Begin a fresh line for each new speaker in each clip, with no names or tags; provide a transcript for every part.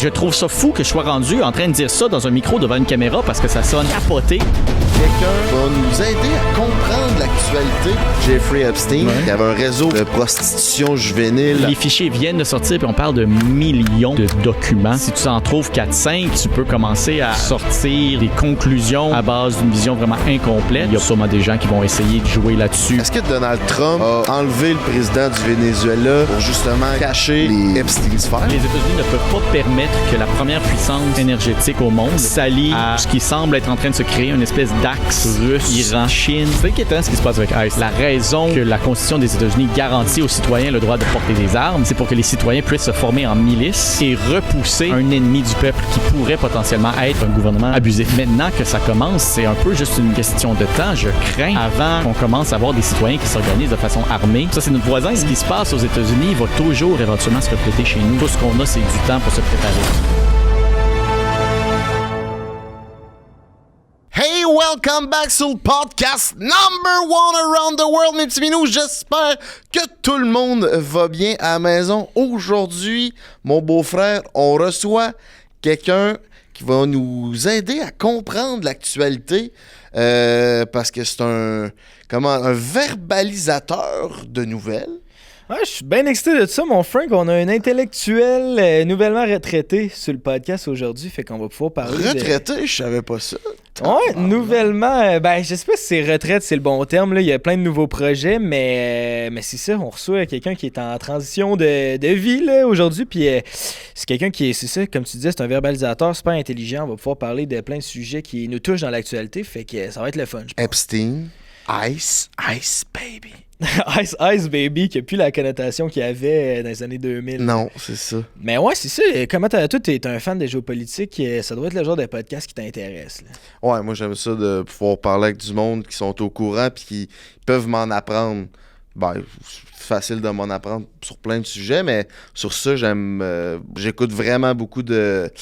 Je trouve ça fou que je sois rendu en train de dire ça dans un micro devant une caméra parce que ça sonne capoté.
Quelqu'un va nous aider à comprendre l'actualité. Jeffrey Epstein, qui avait un réseau de prostitution juvénile.
Les fichiers viennent de sortir, puis on parle de millions de documents. Si tu en trouves 4-5, tu peux commencer à sortir des conclusions à base d'une vision vraiment incomplète. Il y a sûrement des gens qui vont essayer de jouer là-dessus.
Est-ce que Donald Trump a enlevé le président du Venezuela pour justement cacher les Epstein Files?
Les États-Unis ne peuvent pas permettre que la première puissance énergétique au monde s'allie à ce qui semble être en train de se créer, une espèce d'axe russe, Iran, Chine. C'est inquiétant ce qui se passe avec ICE. La raison que la Constitution des États-Unis garantit aux citoyens le droit de porter des armes, c'est pour que les citoyens puissent se former en milice et repousser un ennemi du peuple qui pourrait potentiellement être un gouvernement abusif. Maintenant que ça commence, c'est un peu juste une question de temps. Je crains, avant qu'on commence à avoir des citoyens qui s'organisent de façon armée. Ça, c'est notre voisin. Ce qui se passe aux États-Unis va toujours éventuellement se refléter chez nous. Tout ce qu'on a, c'est du temps pour se préparer.
Hey, welcome back sur le podcast number one around the world, mes petits minous. J'espère que tout le monde va bien à la maison. Aujourd'hui, mon beau-frère, on reçoit quelqu'un qui va nous aider à comprendre l'actualité parce que c'est un verbalisateur de nouvelles.
Ouais, je suis bien excité de ça, mon Frank. On a un intellectuel nouvellement retraité sur le podcast aujourd'hui, fait qu'on va pouvoir parler
Retraité? Je savais pas ça.
Ouais, nouvellement, je sais pas si c'est retraite, c'est le bon terme, là. Il y a plein de nouveaux projets, mais c'est ça, on reçoit quelqu'un qui est en transition de vie, là, aujourd'hui, puis c'est quelqu'un qui est, c'est ça, comme tu disais, c'est un verbalisateur super intelligent. On va pouvoir parler de plein de sujets qui nous touchent dans l'actualité, fait que ça va être le fun, je pense.
Epstein, Ice Baby.
Ice Baby, qui a plus la connotation qu'il y avait dans les années 2000.
Non, c'est ça.
Mais ouais, c'est ça. Comment toi, t'es un fan de géopolitique, ça doit être le genre de podcast qui t'intéresse, là.
Ouais, moi, j'aime ça de pouvoir parler avec du monde qui sont au courant puis qui peuvent m'en apprendre. Ben, c'est facile de m'en apprendre sur plein de sujets, mais sur ça, j'écoute vraiment beaucoup de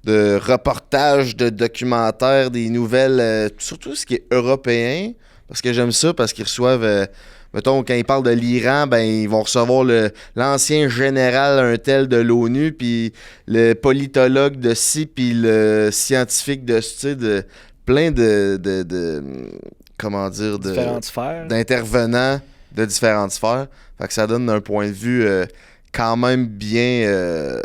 reportages, de documentaires, des nouvelles, surtout ce qui est européen, parce que j'aime ça, parce qu'ils reçoivent... mettons, quand ils parlent de l'Iran, ben ils vont recevoir l'ancien général un tel de l'ONU, puis le politologue de ci, puis le scientifique de ci, de plein comment dire,
Différentes sphères.
d'intervenants de différentes sphères. Fait que ça donne un point de vue quand même bien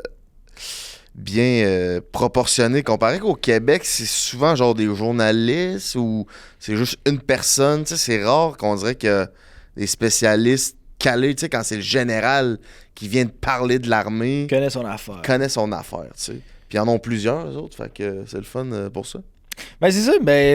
proportionné. Comparé qu'au Québec, c'est souvent genre des journalistes ou c'est juste une personne. Tu sais, c'est rare qu'on dirait que des spécialistes calés, tu sais, quand c'est le général qui vient de parler de l'armée.
Connaît son affaire,
tu sais. Puis ils en ont plusieurs, eux autres, fait que c'est le fun pour ça.
Ben c'est ça,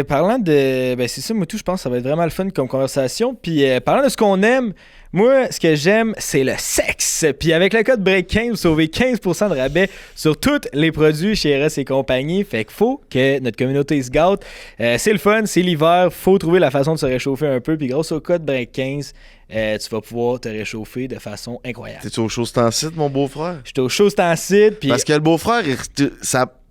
parlant de... Ben c'est ça, moi tout, je pense que ça va être vraiment le fun comme conversation. Puis parlant de ce qu'on aime, moi, ce que j'aime, c'est le sexe. Puis avec le code BREAK15, vous sauvez 15% de rabais sur tous les produits chez RS et compagnie. Fait qu'il faut que notre communauté se gâte. C'est le fun, c'est l'hiver, faut trouver la façon de se réchauffer un peu. Puis grâce au code BREAK15, tu vas pouvoir te réchauffer de façon incroyable.
T'es-tu au show Stancide, mon beau-frère?
J'étais au show Stancide. Puis...
Parce que le beau-frère,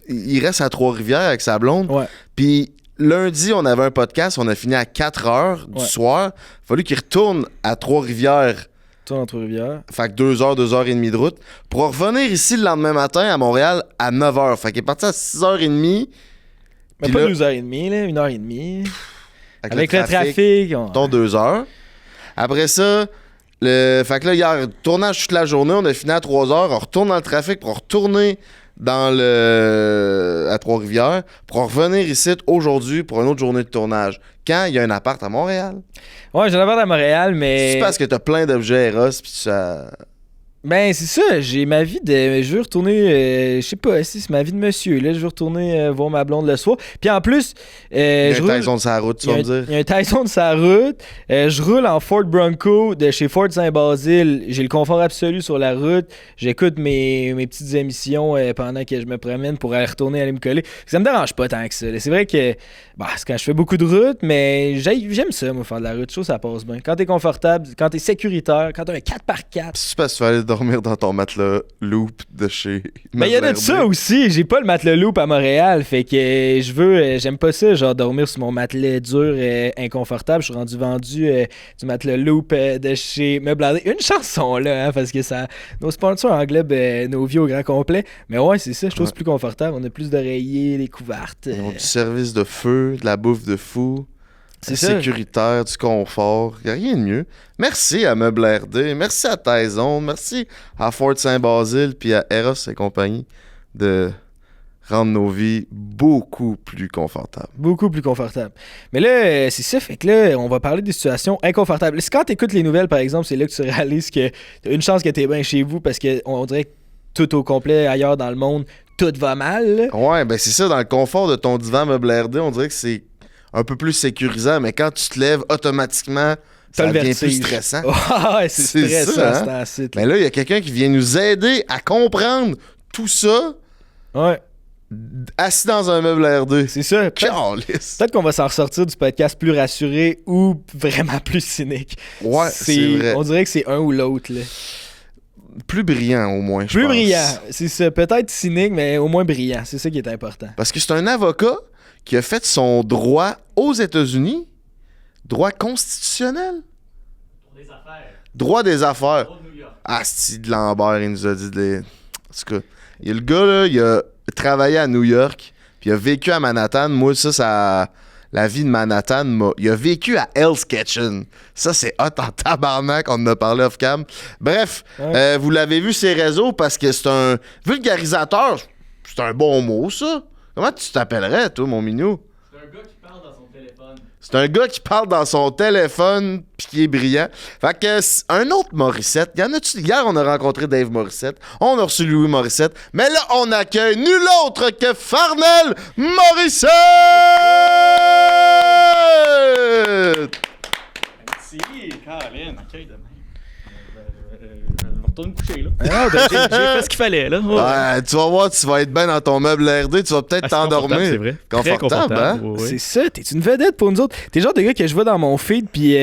il reste à Trois-Rivières avec sa blonde.
Ouais.
Puis lundi, on avait un podcast, on a fini à 4h du soir. Il a fallu qu'il retourne à Trois-Rivières.
Toi, dans Trois-Rivières.
Fait que 2h30 de route. Pour revenir ici le lendemain matin à Montréal à 9h. Fait qu'il est parti à 6h30.
Mais pas 12h30, là, 1h30. Avec le trafic.
Ton 2h. Après ça, fait que là, hier, tournage toute la journée, on a fini à 3h. On retourne dans le trafic pour retourner à Trois-Rivières pour revenir ici aujourd'hui pour une autre journée de tournage. Quand il y a un appart à Montréal.
Ouais, j'ai un appart à Montréal, mais...
C'est parce que t'as plein d'objets Eros pis ça...
Ben, c'est ça, j'ai ma vie de... Je veux retourner... je sais pas, c'est ma vie de monsieur, là. Je veux retourner voir ma blonde le soir. Puis en plus...
il y a un Tyson de sa route, tu vas me dire.
Il y a un Tyson de sa route. Je roule en Ford Bronco de chez Ford Saint-Basile. J'ai le confort absolu sur la route. J'écoute mes petites émissions pendant que je me promène pour aller me coller. Ça me dérange pas tant que ça. C'est vrai que... c'est quand je fais beaucoup de route, mais j'aime ça, moi, faire de la route. Je trouve que ça passe bien. Quand t'es confortable, quand t'es sécuritaire, quand t'as un 4x4...
C'est parce que tu vas aller dormir dans ton matelas Loop de chez
Mais il y a de ça aussi. J'ai pas le matelas Loop à Montréal. Fait que j'aime pas ça, genre dormir sur mon matelas dur inconfortable. Je suis vendu du matelas Loop de chez Meubles. Une chanson là, hein, parce que ça nos sponsors englobent nos vies au grand complet. Mais ouais, c'est ça, je trouve que c'est plus confortable. On a plus d'oreillers, des couvertes.
Ils ont du service de feu, de la bouffe de fou.
C'est
sécuritaire, du confort. Il n'y a rien de mieux. Merci à Meubles RD, merci à Taizon, merci à Fort Saint-Basile puis à Eros et compagnie de rendre nos vies beaucoup plus confortables.
Beaucoup plus confortables. Mais là, c'est ça, fait que là, on va parler des situations inconfortables. C'est quand tu écoutes les nouvelles, par exemple, c'est là que tu réalises que t'as une chance que t'es bien chez vous parce qu'on dirait que tout au complet ailleurs dans le monde, tout va mal. Là.
Ouais, ben c'est ça, dans le confort de ton divan Meubles RD, on dirait que c'est un peu plus sécurisant, mais quand tu te lèves, automatiquement, ça devient plus stressant.
Ouais, c'est stressant,
ça, hein? Mais là, il y a quelqu'un qui vient nous aider à comprendre tout ça.
Ouais.
Assis dans un meuble RD.
C'est ça. Peut-être qu'on va s'en ressortir du podcast plus rassuré ou vraiment plus cynique.
Ouais, c'est vrai.
On dirait que c'est un ou l'autre, là.
Plus brillant, au moins, je pense.
Plus brillant, c'est ça. Peut-être cynique, mais au moins brillant. C'est ça qui est important.
Parce que c'est un avocat qui a fait son droit aux États-Unis, droit constitutionnel. Droit des affaires. Ah, Steve Lambert, il nous a dit En tout cas, le gars, là, il a travaillé à New York, puis il a vécu à Manhattan. Moi, ça... La vie de Manhattan, il a vécu à Hell's Kitchen. Ça, c'est hot en tabarnak, on en a parlé off-cam. Bref, vous l'avez vu ses réseaux parce que c'est un vulgarisateur. C'est un bon mot, ça. Comment tu t'appellerais, toi, mon minou?
C'est un gars qui parle dans son téléphone.
C'est un gars qui parle dans son téléphone pis qui est brillant. Fait que un autre Morissette. Y en a-tu? Hier, on a rencontré Dave Morissette. On a reçu Louis Morissette. Mais là, on accueille nul autre que Farnell Morissette!
Merci, Caroline. Accueil de même. Je retourne me coucher, là. J'ai fait ce qu'il fallait, là.
Ouais, tu vas voir, tu vas être bien dans ton meuble RD, tu vas peut-être t'endormir.
C'est vrai.
Confortable, hein?
Oui.
C'est ça, t'es une vedette pour nous autres. T'es le genre de gars que je vois dans mon feed, puis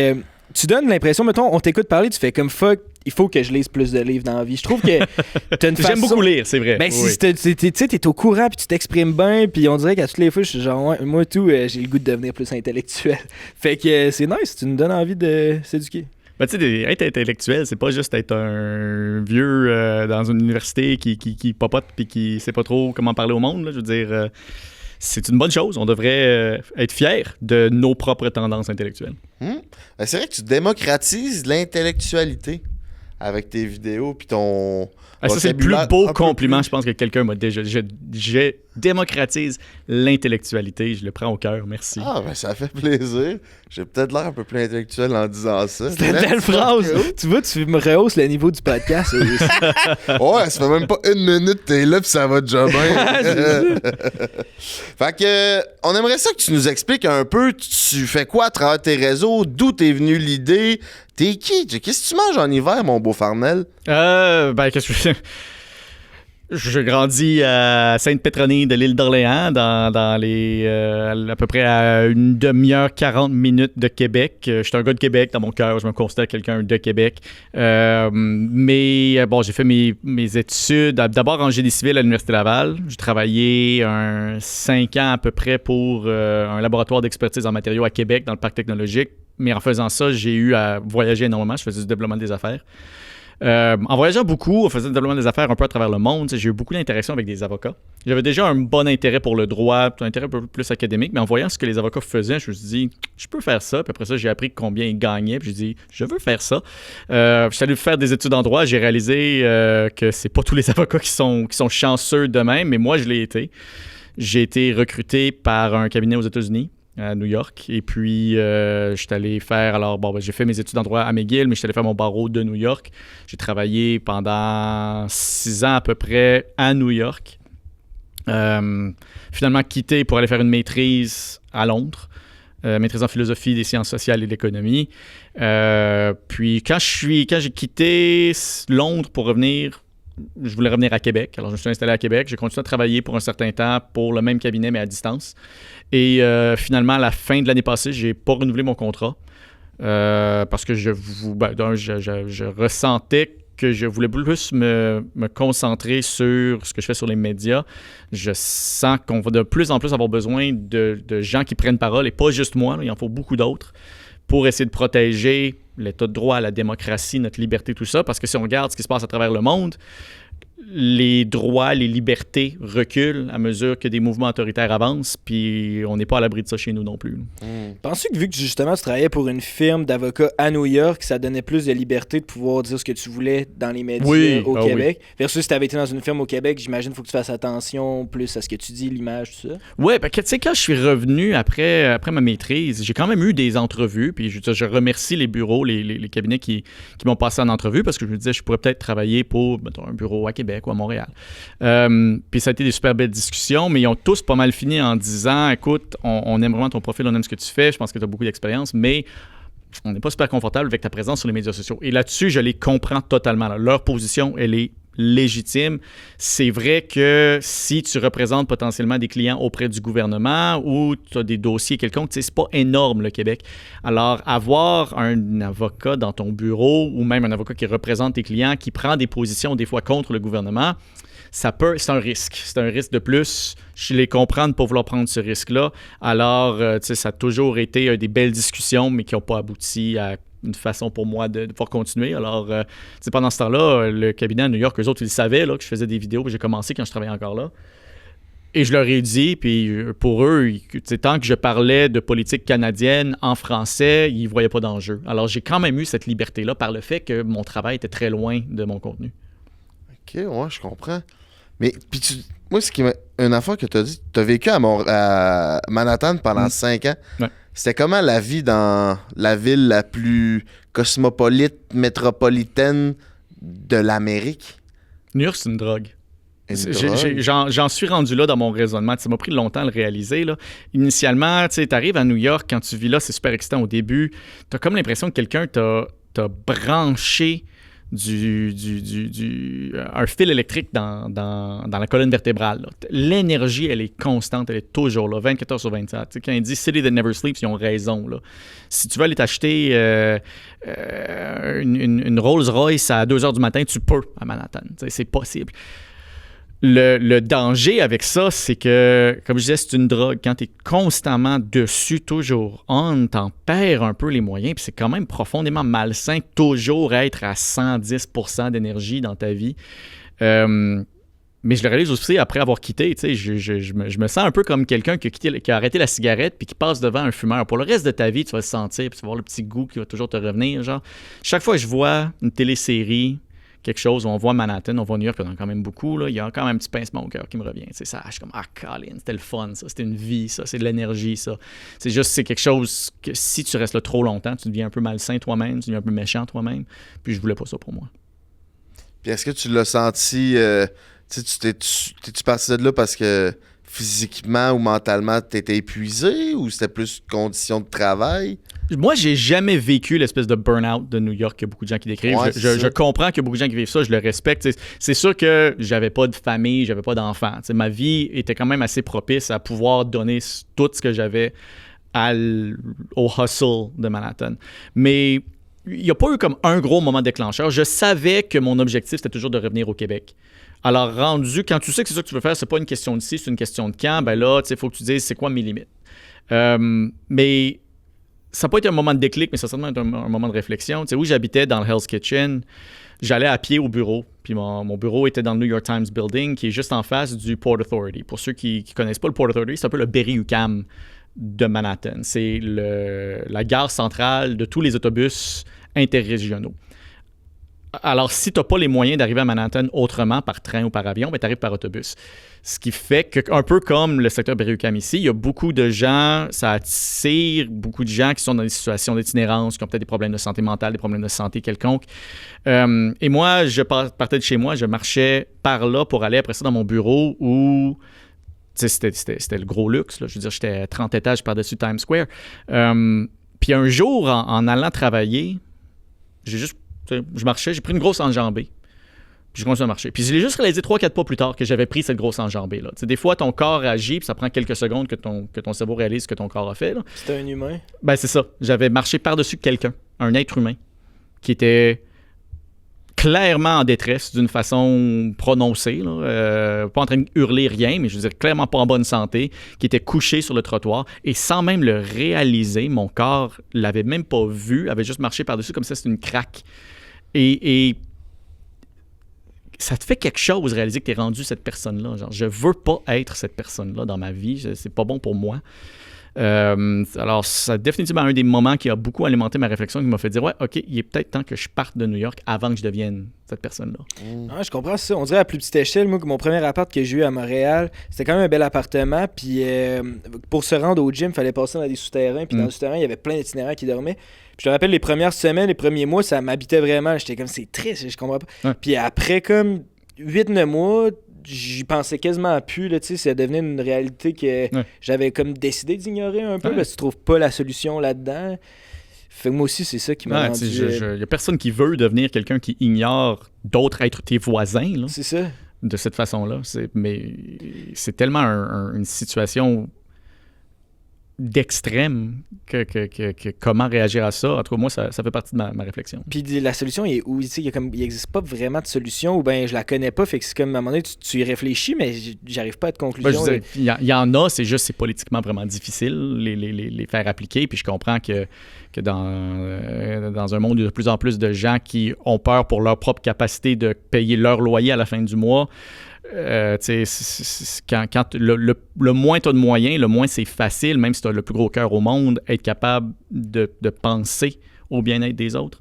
tu donnes l'impression, mettons, on t'écoute parler, tu fais comme fuck, il faut que je lise plus de livres dans la vie. Je trouve que t'as une façon...
J'aime beaucoup lire, c'est vrai.
Ben, si t'es au courant, puis tu t'exprimes bien, puis on dirait qu'à toutes les fois, je suis genre, ouais, moi tout, j'ai le goût de devenir plus intellectuel. Fait que c'est nice, tu nous donnes envie de s'éduquer.
Ben, tu sais, être intellectuel, c'est pas juste être un vieux dans une université qui popote puis qui sait pas trop comment parler au monde. Là. Je veux dire, c'est une bonne chose. On devrait être fiers de nos propres tendances intellectuelles.
Ben, c'est vrai que tu démocratises l'intellectualité avec tes vidéos puis ton...
ça, c'est le plus beau compliment, je pense, que quelqu'un m'a déjà... Je démocratise l'intellectualité. Je le prends au cœur. Merci.
Ah, ben ça fait plaisir. J'ai peut-être l'air un peu plus intellectuel en disant ça.
C'est une belle phrase. Tu vois, tu me rehausses le niveau du podcast.
Ouais, ça fait même pas une minute que t'es là puis ça va déjà bien. Fait que, on aimerait ça que tu nous expliques un peu, tu fais quoi à travers tes réseaux, d'où t'es venu l'idée, t'es qui? Qu'est-ce que tu manges en hiver, mon beau Farnell?
Ben, qu'est-ce que je fais? Je grandis à Sainte-Pétronille de l'île d'Orléans, dans les à peu près à une demi-heure, 40 minutes de Québec. Je suis un gars de Québec dans mon cœur, je me considère quelqu'un de Québec. Mais bon, j'ai fait mes études d'abord en génie civil à l'Université Laval. J'ai travaillé 5 ans à peu près pour un laboratoire d'expertise en matériaux à Québec, dans le parc technologique. Mais en faisant ça, j'ai eu à voyager énormément. Je faisais du développement des affaires. En voyageant beaucoup, on faisait le développement des affaires un peu à travers le monde. J'ai eu beaucoup d'interactions avec des avocats. J'avais déjà un bon intérêt pour le droit, un intérêt un peu plus académique, mais en voyant ce que les avocats faisaient, je me suis dit, je peux faire ça. Puis après ça, j'ai appris combien ils gagnaient. Puis j'ai dit, je veux faire ça. Je suis allé faire des études en droit. J'ai réalisé que c'est pas tous les avocats qui sont chanceux de même, mais moi, je l'ai été. J'ai été recruté par un cabinet aux États-Unis, à New York. Et puis, je suis allé faire... Alors, bon, j'ai fait mes études en droit à McGill, mais je suis allé faire mon barreau de New York. J'ai travaillé pendant 6 ans à peu près à New York. Finalement, quitté pour aller faire une maîtrise à Londres. Maîtrise en philosophie des sciences sociales et de l'économie. Puis, quand j'ai quitté Londres pour revenir... Je voulais revenir à Québec. Alors, je me suis installé à Québec. J'ai continué à travailler pour un certain temps pour le même cabinet, mais à distance. Et finalement, à la fin de l'année passée, j'ai pas renouvelé mon contrat parce que je ressentais que je voulais plus me concentrer sur ce que je fais sur les médias. Je sens qu'on va de plus en plus avoir besoin de gens qui prennent parole, et pas juste moi, là, il en faut beaucoup d'autres, pour essayer de protéger l'état de droit, la démocratie, notre liberté, tout ça. Parce que si on regarde ce qui se passe à travers le monde, les droits, les libertés reculent à mesure que des mouvements autoritaires avancent, puis on n'est pas à l'abri de ça chez nous non plus.
Penses-tu que vu que justement tu travaillais pour une firme d'avocats à New York, ça donnait plus de liberté de pouvoir dire ce que tu voulais dans les médias au Québec? Versus si tu avais été dans une firme au Québec, j'imagine qu'il faut que tu fasses attention plus à ce que tu dis, l'image, tout ça.
Ouais, tu sais, quand je suis revenu après ma maîtrise, j'ai quand même eu des entrevues, puis je remercie les bureaux, les cabinets qui m'ont passé en entrevue, parce que je me disais je pourrais peut-être travailler pour un bureau à Québec ou à Montréal. Puis ça a été des super belles discussions, mais ils ont tous pas mal fini en disant, écoute, on aime vraiment ton profil, on aime ce que tu fais, je pense que tu as beaucoup d'expérience, mais on n'est pas super confortable avec ta présence sur les médias sociaux. Et là-dessus, je les comprends totalement. Là. Leur position, elle est légitime. C'est vrai que si tu représentes potentiellement des clients auprès du gouvernement ou tu as des dossiers quelconques, c'est pas énorme le Québec. Alors, avoir un avocat dans ton bureau ou même un avocat qui représente tes clients, qui prend des positions des fois contre le gouvernement, c'est un risque. C'est un risque de plus. Je les comprends de ne pas vouloir prendre ce risque-là. Alors, ça a toujours été des belles discussions, mais qui n'ont pas abouti à une façon pour moi de pouvoir continuer. Alors, pendant ce temps-là, le cabinet à New York, eux autres, ils savaient là, que je faisais des vidéos, puis j'ai commencé quand je travaillais encore là. Et je leur ai dit, puis pour eux, tant que je parlais de politique canadienne en français, ils ne voyaient pas d'enjeu. Alors, j'ai quand même eu cette liberté-là par le fait que mon travail était très loin de mon contenu.
OK, ouais, je comprends. Mais, puis moi, une affaire que tu as dit, tu as vécu à Manhattan pendant 5 ans.
Ouais.
C'était comment la vie dans la ville la plus cosmopolite, métropolitaine de l'Amérique?
New York, c'est une drogue.
Drogue?
J'en suis rendu là dans mon raisonnement. Ça m'a pris longtemps à le réaliser. Là. Initialement, tu arrives à New York, quand tu vis là, c'est super excitant au début. Tu as comme l'impression que quelqu'un t'a branché un fil électrique dans la colonne vertébrale. Là. L'énergie, elle est constante, elle est toujours là, 24 heures sur 24. T'sais, quand ils disent « City that never sleeps », ils ont raison. Là. Si tu veux aller t'acheter une Rolls-Royce à 2 heures du matin, tu peux à Manhattan. T'sais, c'est possible. Le danger avec ça, c'est que, comme je disais, c'est une drogue. Quand tu es constamment dessus, toujours t'en perds un peu les moyens. Puis c'est quand même profondément malsain, toujours être à 110% d'énergie dans ta vie. Mais je le réalise aussi après avoir quitté. Je me sens un peu comme quelqu'un qui a arrêté la cigarette puis qui passe devant un fumeur. Pour le reste de ta vie, tu vas le sentir puis tu vas avoir le petit goût qui va toujours te revenir. Genre, chaque fois que je vois une télésérie, quelque chose où on voit Manhattan, on voit New York, il y en a quand même beaucoup, là. Il y a quand même un petit pincement au cœur qui me revient. C'est ça, je suis comme, Colin, c'était le fun, ça, c'était une vie, ça, c'est de l'énergie, ça. C'est quelque chose que si tu restes là trop longtemps, tu deviens un peu malsain toi-même, tu deviens un peu méchant toi-même, puis je voulais pas ça pour moi.
Puis est-ce que tu l'as senti, t'es-tu parti de là parce que physiquement ou mentalement, t'étais épuisé ou c'était plus conditions de travail?
Moi, j'ai jamais vécu l'espèce de burn-out de New York que beaucoup de gens qui décrivent.
Ouais,
je comprends que beaucoup de gens qui vivent ça, je le respecte. C'est sûr que j'avais pas de famille, j'avais pas d'enfants. Ma vie était quand même assez propice à pouvoir donner tout ce que j'avais au hustle de Manhattan. Mais il n'y a pas eu comme un gros moment déclencheur. Je savais que mon objectif, c'était toujours de revenir au Québec. Alors, quand tu sais que c'est ça que tu veux faire, c'est pas une question de si, c'est une question de quand, ben là, il faut que tu dises c'est quoi mes limites. Mais ça n'a pas été un moment de déclic, mais ça a certainement été un moment de réflexion. Tu sais, où j'habitais dans le Hell's Kitchen, j'allais à pied au bureau. Puis mon bureau était dans le New York Times Building, qui est juste en face du Port Authority. Pour ceux qui ne connaissent pas le Port Authority, c'est un peu le Berry-UQAM de Manhattan. C'est la gare centrale de tous les autobus interrégionaux. Alors, si tu n'as pas les moyens d'arriver à Manhattan autrement, par train ou par avion, ben, tu arrives par autobus. Ce qui fait que, un peu comme le secteur Berry-UQAM ici, il y a beaucoup de gens, ça attire beaucoup de gens qui sont dans des situations d'itinérance, qui ont peut-être des problèmes de santé mentale, des problèmes de santé quelconques. Et moi, je partais de chez moi, je marchais par là pour aller après ça dans mon bureau où c'était le gros luxe. Là. Je veux dire, j'étais à 30 étages par-dessus Times Square. Puis un jour, en allant travailler, je marchais, j'ai pris une grosse enjambée. Puis je continue à marcher. Puis je l'ai juste réalisé 3-4 pas plus tard que j'avais pris cette grosse enjambée-là. Des fois, ton corps agit, puis ça prend quelques secondes que ton cerveau réalise ce que ton corps a fait. Là.
C'était un humain?
Ben c'est ça. J'avais marché par-dessus quelqu'un, un être humain, qui était clairement en détresse d'une façon prononcée, là, pas en train de hurler rien, mais je veux dire clairement pas en bonne santé, qui était couché sur le trottoir et sans même le réaliser, mon corps l'avait même pas vu, avait juste marché par-dessus comme ça, c'est une craque. Et ça te fait quelque chose réaliser que tu es rendu cette personne-là. Genre, je veux pas être cette personne-là dans ma vie, c'est pas bon pour moi. Alors, c'est définitivement un des moments qui a beaucoup alimenté ma réflexion, qui m'a fait dire, ouais, OK, il est peut-être temps que je parte de New York avant que je devienne cette personne-là.
Ah, je comprends ça. On dirait à plus petite échelle, moi, que mon premier appart que j'ai eu à Montréal, c'était quand même un bel appartement, puis pour se rendre au gym, il fallait passer dans des souterrains, puis dans le souterrain, il y avait plein d'itinérants qui dormaient. Puis je te rappelle, les premières semaines, les premiers mois, ça m'habitait vraiment. J'étais comme, c'est triste, je comprends pas.
Ouais.
Puis après, comme 8-9 mois, j'y pensais quasiment plus, là, tu sais, ça devenait une réalité que j'avais comme décidé d'ignorer un peu, parce que tu trouves pas la solution là-dedans. Fait que moi aussi, c'est ça qui m'a rendu...
Il y a personne qui veut devenir quelqu'un qui ignore d'autres êtres, tes voisins, là,
c'est ça.
de cette façon-là. Mais c'est tellement une situation d'extrême que comment réagir à ça. En tout cas, moi, ça fait partie de ma réflexion.
Puis la solution, il n'existe pas vraiment de solution, ou bien je la connais pas, fait que c'est comme à un moment donné, tu y réfléchis, mais j'arrive pas à de conclusion.
Il y en a, c'est politiquement vraiment difficile les faire appliquer, puis je comprends que dans un monde où il y a de plus en plus de gens qui ont peur pour leur propre capacité de payer leur loyer à la fin du mois, quand le moins tu as de moyens, le moins c'est facile, même si tu as le plus gros cœur au monde, être capable de penser au bien-être des autres.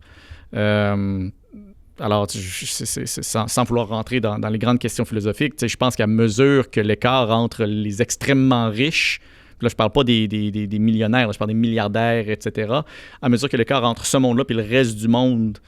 Alors, sans vouloir rentrer dans les grandes questions philosophiques, je pense qu'à mesure que l'écart entre les extrêmement riches, là je parle pas des millionnaires, là, je parle des milliardaires, etc., à mesure que l'écart entre ce monde-là et le reste du monde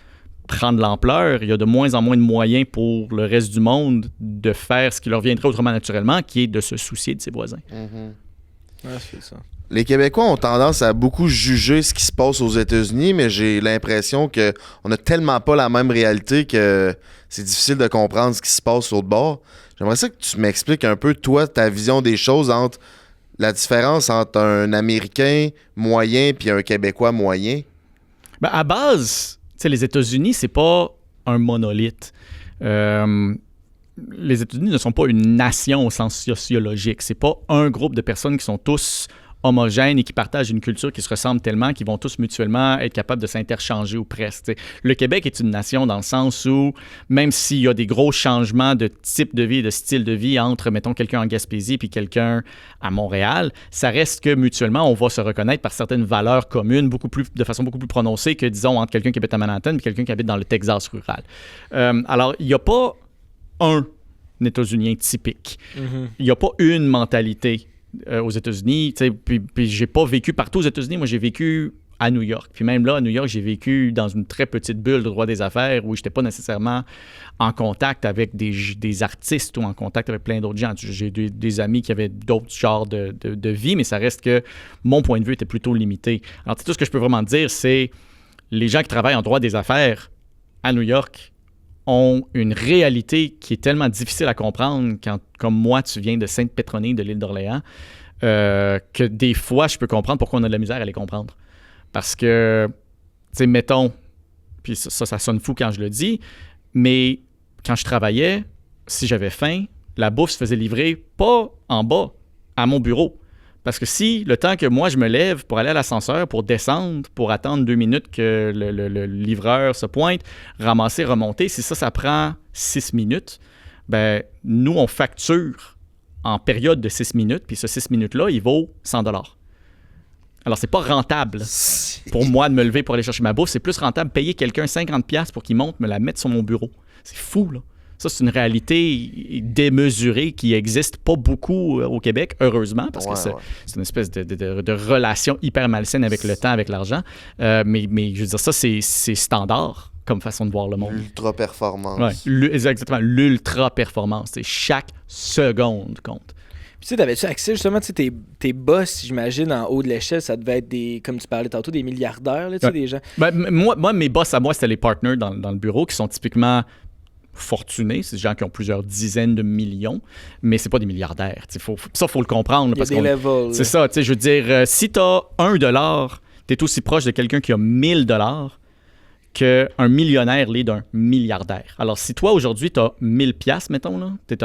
prend de l'ampleur, il y a de moins en moins de moyens pour le reste du monde de faire ce qui leur viendrait autrement naturellement, qui est de se soucier de ses voisins.
Ouais, c'est ça.
Les Québécois ont tendance à beaucoup juger ce qui se passe aux États-Unis, mais j'ai l'impression qu'on n'a tellement pas la même réalité que c'est difficile de comprendre ce qui se passe sur l'autre bord. J'aimerais ça que tu m'expliques un peu, toi, ta vision des choses entre la différence entre un Américain moyen et un Québécois moyen.
Ben, à base, les États-Unis, c'est pas un monolithe. Les États-Unis ne sont pas une nation au sens sociologique. C'est pas un groupe de personnes qui sont tous homogènes et qui partagent une culture qui se ressemble tellement qu'ils vont tous mutuellement être capables de s'interchanger ou presque. T'sais. Le Québec est une nation dans le sens où, même s'il y a des gros changements de type de vie et de style de vie entre, mettons, quelqu'un en Gaspésie puis quelqu'un à Montréal, ça reste que mutuellement, on va se reconnaître par certaines valeurs communes de façon beaucoup plus prononcée que, disons, entre quelqu'un qui habite à Manhattan et quelqu'un qui habite dans le Texas rural. Alors, il n'y a pas un États-Unien typique. Il n'y a pas une mentalité aux États-Unis, puis j'ai pas vécu partout aux États-Unis, moi j'ai vécu à New York. Puis même là, à New York, j'ai vécu dans une très petite bulle de droit des affaires où j'étais pas nécessairement en contact avec des artistes ou en contact avec plein d'autres gens. J'ai des amis qui avaient d'autres genres de vie, mais ça reste que mon point de vue était plutôt limité. Alors tout ce que je peux vraiment dire, c'est les gens qui travaillent en droit des affaires à New York ont une réalité qui est tellement difficile à comprendre quand, comme moi, tu viens de Sainte-Pétronille de l'île d'Orléans, que des fois, je peux comprendre pourquoi on a de la misère à les comprendre. Parce que, tu sais, mettons, puis ça sonne fou quand je le dis, mais quand je travaillais, si j'avais faim, la bouffe se faisait livrer pas en bas, à mon bureau. Parce que si le temps que moi, je me lève pour aller à l'ascenseur, pour descendre, pour attendre 2 minutes que le livreur se pointe, ramasser, remonter, si ça prend 6 minutes, ben nous, on facture en période de 6 minutes, puis ce 6 minutes-là, il vaut 100 $. Alors, c'est pas rentable pour moi de me lever pour aller chercher ma bouffe. C'est plus rentable payer quelqu'un 50$ pour qu'il monte, me la mettre sur mon bureau. C'est fou, là. Ça, c'est une réalité démesurée qui n'existe pas beaucoup au Québec, heureusement, parce que c'est une espèce de relation hyper malsaine avec le temps, avec l'argent. Mais je veux dire, ça, c'est standard comme façon de voir le monde.
L'ultra-performance.
Ouais, exactement, l'ultra-performance. Chaque seconde compte.
Puis tu sais, t'avais-tu accès justement, tu sais, tes boss, j'imagine, en haut de l'échelle, ça devait être des, comme tu parlais tantôt, des milliardaires, là, tu sais, des gens.
Ben, moi, mes boss à moi, c'était les partners dans le bureau qui sont typiquement fortunés, c'est des gens qui ont plusieurs dizaines de millions, mais c'est pas des milliardaires. Faut le comprendre.
Il y a des levels.
C'est ça, je veux dire, si t'as $1, t'es aussi proche de quelqu'un qui a $1000 qu'un millionnaire l'est d'un milliardaire. Alors, si toi, aujourd'hui, tu as 1000 piastres, mettons, là, t'es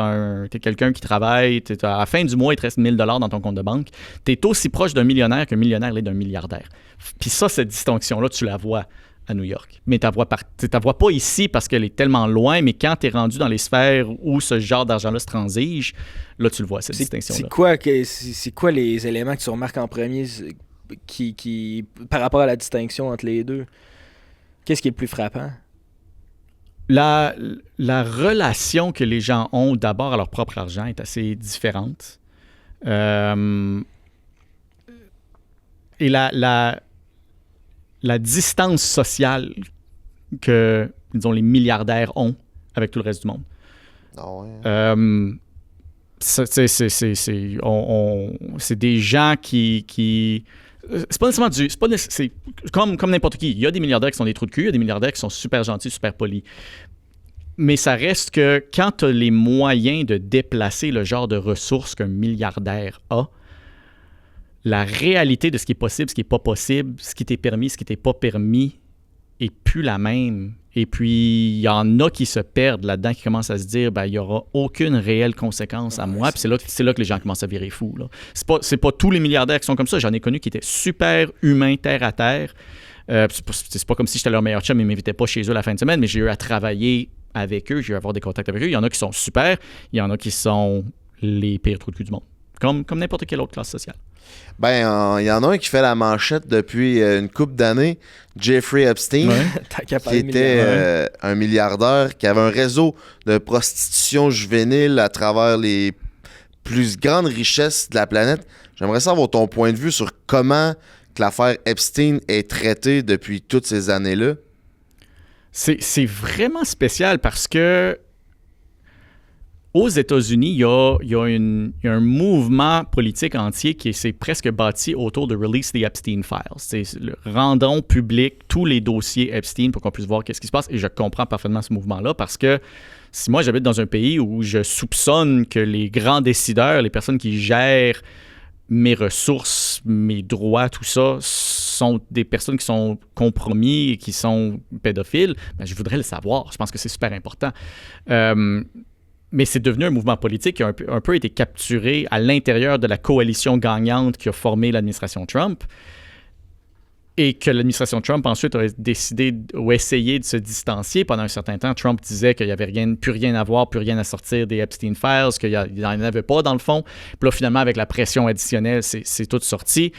quelqu'un qui travaille, à la fin du mois, il te reste 1000 $ dans ton compte de banque, tu es aussi proche d'un millionnaire qu'un millionnaire l'est d'un milliardaire. Puis ça, cette distinction-là, tu la vois à New York. Mais tu la vois pas ici parce qu'elle est tellement loin, mais quand tu es rendu dans les sphères où ce genre d'argent-là se transige, là, tu le vois, cette distinction-là.
C'est quoi les éléments que tu remarques en premier qui par rapport à la distinction entre les deux? Qu'est-ce qui est le plus frappant?
La relation que les gens ont d'abord à leur propre argent est assez différente. Et la distance sociale que, disons, les milliardaires ont avec tout le reste du monde. C'est des gens qui c'est pas nécessairement c'est comme n'importe qui. Il y a des milliardaires qui sont des trous de cul, il y a des milliardaires qui sont super gentils, super polis. Mais ça reste que quand tu as les moyens de déplacer le genre de ressources qu'un milliardaire a, la réalité de ce qui est possible, ce qui n'est pas possible, ce qui t'est permis, ce qui t'est pas permis, est plus la même. Et puis, il y en a qui se perdent là-dedans, qui commencent à se dire, il n'y aura aucune réelle conséquence à moi. Puis c'est là que les gens commencent à virer fous. Là. C'est pas tous les milliardaires qui sont comme ça. J'en ai connu qui étaient super humains, terre à terre. C'est pas comme si j'étais leur meilleur chum, ils ne m'invitaient pas chez eux la fin de semaine, mais j'ai eu à travailler avec eux, j'ai eu à avoir des contacts avec eux. Il y en a qui sont super, il y en a qui sont les pires trous de cul du monde. Comme n'importe quelle autre classe sociale.
Il y en a un qui fait la manchette depuis une couple d'années, Jeffrey Epstein, qui était un milliardaire, qui avait un réseau de prostitution juvénile à travers les plus grandes richesses de la planète. J'aimerais savoir ton point de vue sur comment que l'affaire Epstein est traitée depuis toutes ces années-là.
C'est vraiment spécial parce que aux États-Unis, il y a un mouvement politique entier qui s'est presque bâti autour de Release the Epstein Files. Rendons public tous les dossiers Epstein pour qu'on puisse voir qu'est-ce qui se passe. Et je comprends parfaitement ce mouvement-là parce que si moi j'habite dans un pays où je soupçonne que les grands décideurs, les personnes qui gèrent mes ressources, mes droits, tout ça, sont des personnes qui sont compromis et qui sont pédophiles, je voudrais le savoir. Je pense que c'est super important. Mais c'est devenu un mouvement politique qui a un peu été capturé à l'intérieur de la coalition gagnante qui a formé l'administration Trump et que l'administration Trump ensuite aurait décidé ou essayé de se distancier. Pendant un certain temps, Trump disait qu'il n'y avait plus rien à voir, plus rien à sortir des Epstein Files, qu'il n'y en avait pas dans le fond. Puis là, finalement, avec la pression additionnelle, c'est tout sorti.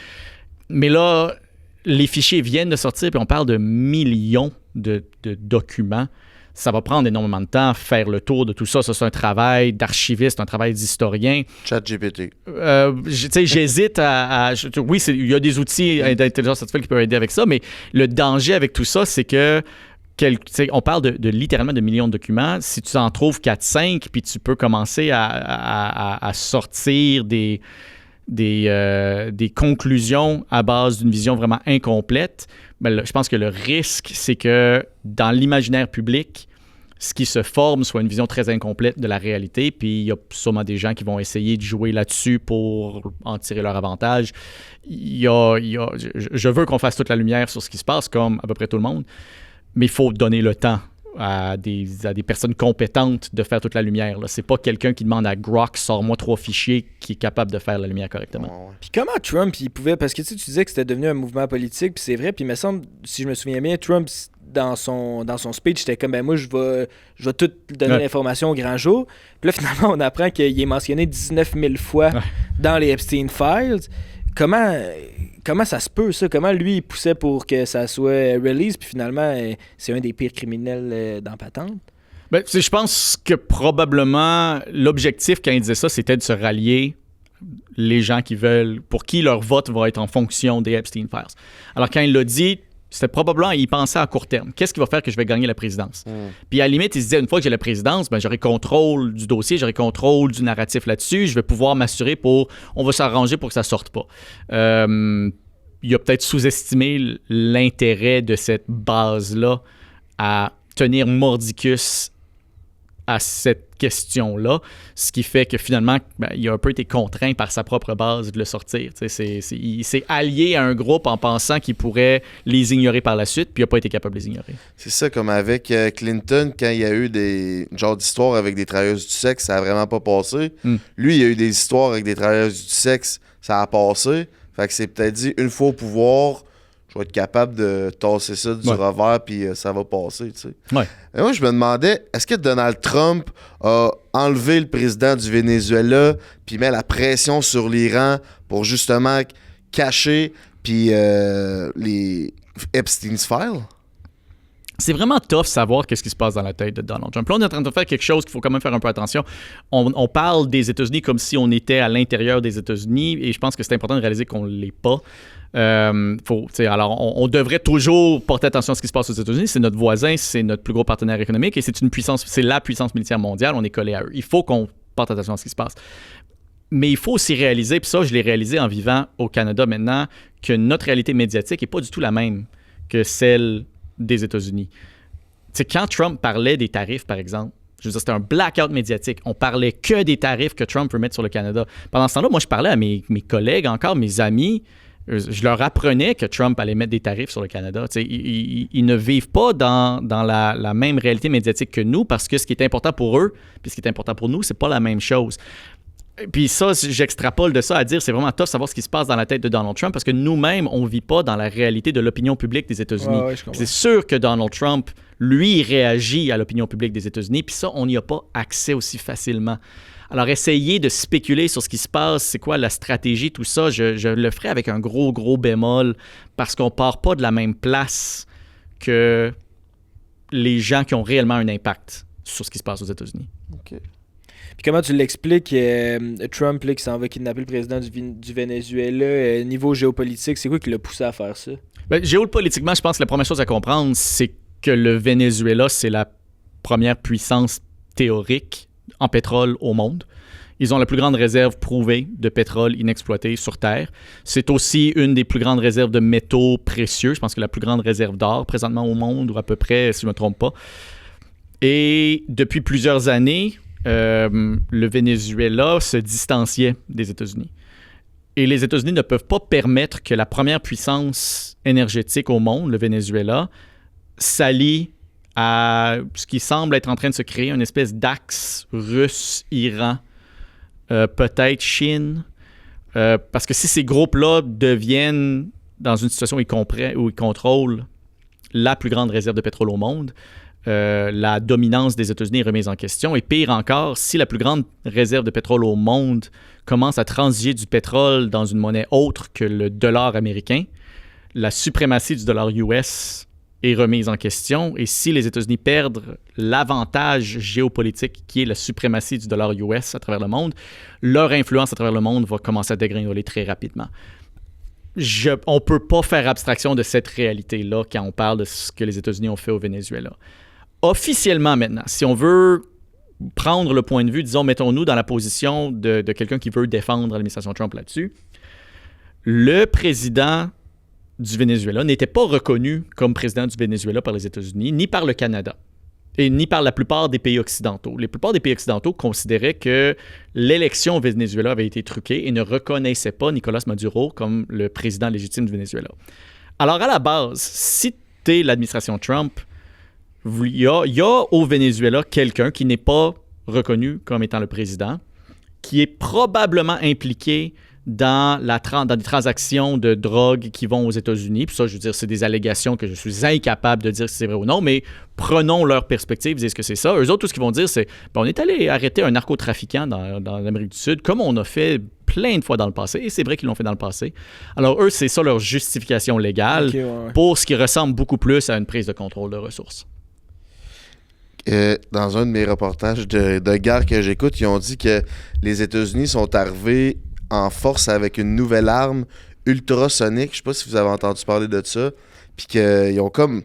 Mais là, les fichiers viennent de sortir, puis on parle de millions de documents. Ça va prendre énormément de temps, faire le tour de tout ça. Ça, c'est un travail d'archiviste, un travail d'historien.
ChatGPT.
J'hésite oui, il y a des outils d'intelligence artificielle qui peuvent aider avec ça, mais le danger avec tout ça, c'est que on parle de littéralement de millions de documents. Si tu en trouves 4-5, puis tu peux commencer à sortir des conclusions à base d'une vision vraiment incomplète, je pense que le risque, c'est que dans l'imaginaire public, ce qui se forme soit une vision très incomplète de la réalité, puis il y a sûrement des gens qui vont essayer de jouer là-dessus pour en tirer leur avantage. Je veux qu'on fasse toute la lumière sur ce qui se passe, comme à peu près tout le monde, mais il faut donner le temps à des personnes compétentes de faire toute la lumière. Là. C'est pas quelqu'un qui demande à Grok, sors-moi 3 fichiers, qui est capable de faire la lumière correctement.
Puis comment Trump, il pouvait... Parce que tu disais que c'était devenu un mouvement politique, puis c'est vrai, puis il me semble, si je me souviens bien, Trump, dans son speech, c'était comme, moi, je vais tout donner l'information au grand jour. Puis là, finalement, on apprend qu'il est mentionné 19 000 fois dans les Epstein Files. Comment ça se peut, ça? Comment lui, il poussait pour que ça soit release, puis finalement, c'est un des pires criminels dans Patente?
Je pense que probablement l'objectif, quand il disait ça, c'était de se rallier les gens pour qui leur vote va être en fonction des Epstein Files. Alors, quand il l'a dit, c'était probablement, il pensait à court terme. Qu'est-ce qui va faire que je vais gagner la présidence? Puis à la limite, il se disait, une fois que j'ai la présidence, j'aurai contrôle du dossier, j'aurai contrôle du narratif là-dessus, je vais pouvoir m'assurer on va s'arranger pour que ça sorte pas. Il a peut-être sous-estimé l'intérêt de cette base-là à tenir mordicus à cette question-là, ce qui fait que finalement, il a un peu été contraint par sa propre base de le sortir. Il s'est allié à un groupe en pensant qu'il pourrait les ignorer par la suite, puis il n'a pas été capable de les ignorer.
C'est ça, comme avec Clinton, quand il y a eu des genres d'histoires avec des travailleuses du sexe, ça a vraiment pas passé. Lui, il y a eu des histoires avec des travailleuses du sexe, ça a passé. Fait que c'est peut-être dit, une fois au pouvoir, je vais être capable de tasser ça du revers, puis ça va passer, tu sais.
Ouais.
Et moi, je me demandais, est-ce que Donald Trump a enlevé le président du Venezuela, puis met la pression sur l'Iran pour justement cacher puis les Epstein's Files?
C'est vraiment tough savoir qu'est-ce qui se passe dans la tête de Donald Trump. Là, on est en train de faire quelque chose qu'il faut quand même faire un peu attention. On parle des États-Unis comme si on était à l'intérieur des États-Unis, et je pense que c'est important de réaliser qu'on ne l'est pas. Alors, on devrait toujours porter attention à ce qui se passe aux États-Unis. C'est notre voisin, c'est notre plus gros partenaire économique, et c'est la puissance militaire mondiale. On est collé à eux. Il faut qu'on porte attention à ce qui se passe. Mais il faut aussi réaliser, puis ça, je l'ai réalisé en vivant au Canada maintenant, que notre réalité médiatique n'est pas du tout la même que celle des États-Unis. Quand Trump parlait des tarifs, par exemple, je veux dire, c'était un blackout médiatique. On parlait que des tarifs que Trump veut mettre sur le Canada. Pendant ce temps-là, moi, je parlais à mes collègues encore, mes amis. Je leur apprenais que Trump allait mettre des tarifs sur le Canada. Ils ne vivent pas dans la même réalité médiatique que nous, parce que ce qui est important pour eux puis ce qui est important pour nous, c'est pas la même chose. Puis ça, j'extrapole de ça à dire, c'est vraiment tough de savoir ce qui se passe dans la tête de Donald Trump, parce que nous-mêmes, on ne vit pas dans la réalité de l'opinion publique des États-Unis. C'est sûr que Donald Trump, lui, réagit à l'opinion publique des États-Unis, puis ça, on n'y a pas accès aussi facilement. Alors, essayer de spéculer sur ce qui se passe, c'est quoi la stratégie, tout ça, je le ferai avec un gros bémol, parce qu'on part pas de la même place que les gens qui ont réellement un impact sur ce qui se passe aux États-Unis.
OK.
Puis comment tu l'expliques, Trump là, qui s'en va kidnapper le président du Venezuela, niveau géopolitique, c'est quoi qui l'a poussé à faire ça?
Géopolitiquement, je pense que la première chose à comprendre, c'est que le Venezuela, c'est la première puissance théorique en pétrole au monde. Ils ont la plus grande réserve prouvée de pétrole inexploité sur Terre. C'est aussi une des plus grandes réserves de métaux précieux. Je pense que la plus grande réserve d'or présentement au monde, ou à peu près, si je ne me trompe pas. Et depuis plusieurs années, le Venezuela se distanciait des États-Unis. Et les États-Unis ne peuvent pas permettre que la première puissance énergétique au monde, le Venezuela, s'allie à ce qui semble être en train de se créer, une espèce d'axe russe-Iran, peut-être Chine, parce que si ces groupes-là deviennent dans une situation où ils contrôlent la plus grande réserve de pétrole au monde, la dominance des États-Unis est remise en question. Et pire encore, si la plus grande réserve de pétrole au monde commence à transiger du pétrole dans une monnaie autre que le dollar américain, la suprématie du dollar US est remise en question. Et si les États-Unis perdent l'avantage géopolitique qui est la suprématie du dollar US à travers le monde, leur influence à travers le monde va commencer à dégringoler très rapidement. On ne peut pas faire abstraction de cette réalité-là quand on parle de ce que les États-Unis ont fait au Venezuela. Officiellement maintenant, si on veut prendre le point de vue, disons, mettons-nous dans la position de quelqu'un qui veut défendre l'administration Trump là-dessus, le président du Venezuela n'était pas reconnu comme président du Venezuela par les États-Unis, ni par le Canada, et ni par la plupart des pays occidentaux. La plupart des pays occidentaux considéraient que l'élection au Venezuela avait été truquée et ne reconnaissaient pas Nicolas Maduro comme le président légitime du Venezuela. Alors, à la base, si tu es l'administration Trump, il y a au Venezuela quelqu'un qui n'est pas reconnu comme étant le président, qui est probablement impliqué dans des transactions de drogue qui vont aux États-Unis. Puis ça, je veux dire, c'est des allégations que je suis incapable de dire si c'est vrai ou non, mais prenons leur perspective, disent que c'est ça. Eux autres, tout ce qu'ils vont dire, c'est on est allé arrêter un narcotrafiquant dans l'Amérique du Sud, comme on a fait plein de fois dans le passé, et c'est vrai qu'ils l'ont fait dans le passé. Alors eux, c'est ça leur justification légale pour ce qui ressemble beaucoup plus à une prise de contrôle de ressources.
Dans un de mes reportages de guerre que j'écoute, ils ont dit que les États-Unis sont arrivés en force avec une nouvelle arme ultrasonique. Je sais pas si vous avez entendu parler de ça. Puis qu'ils ont comme...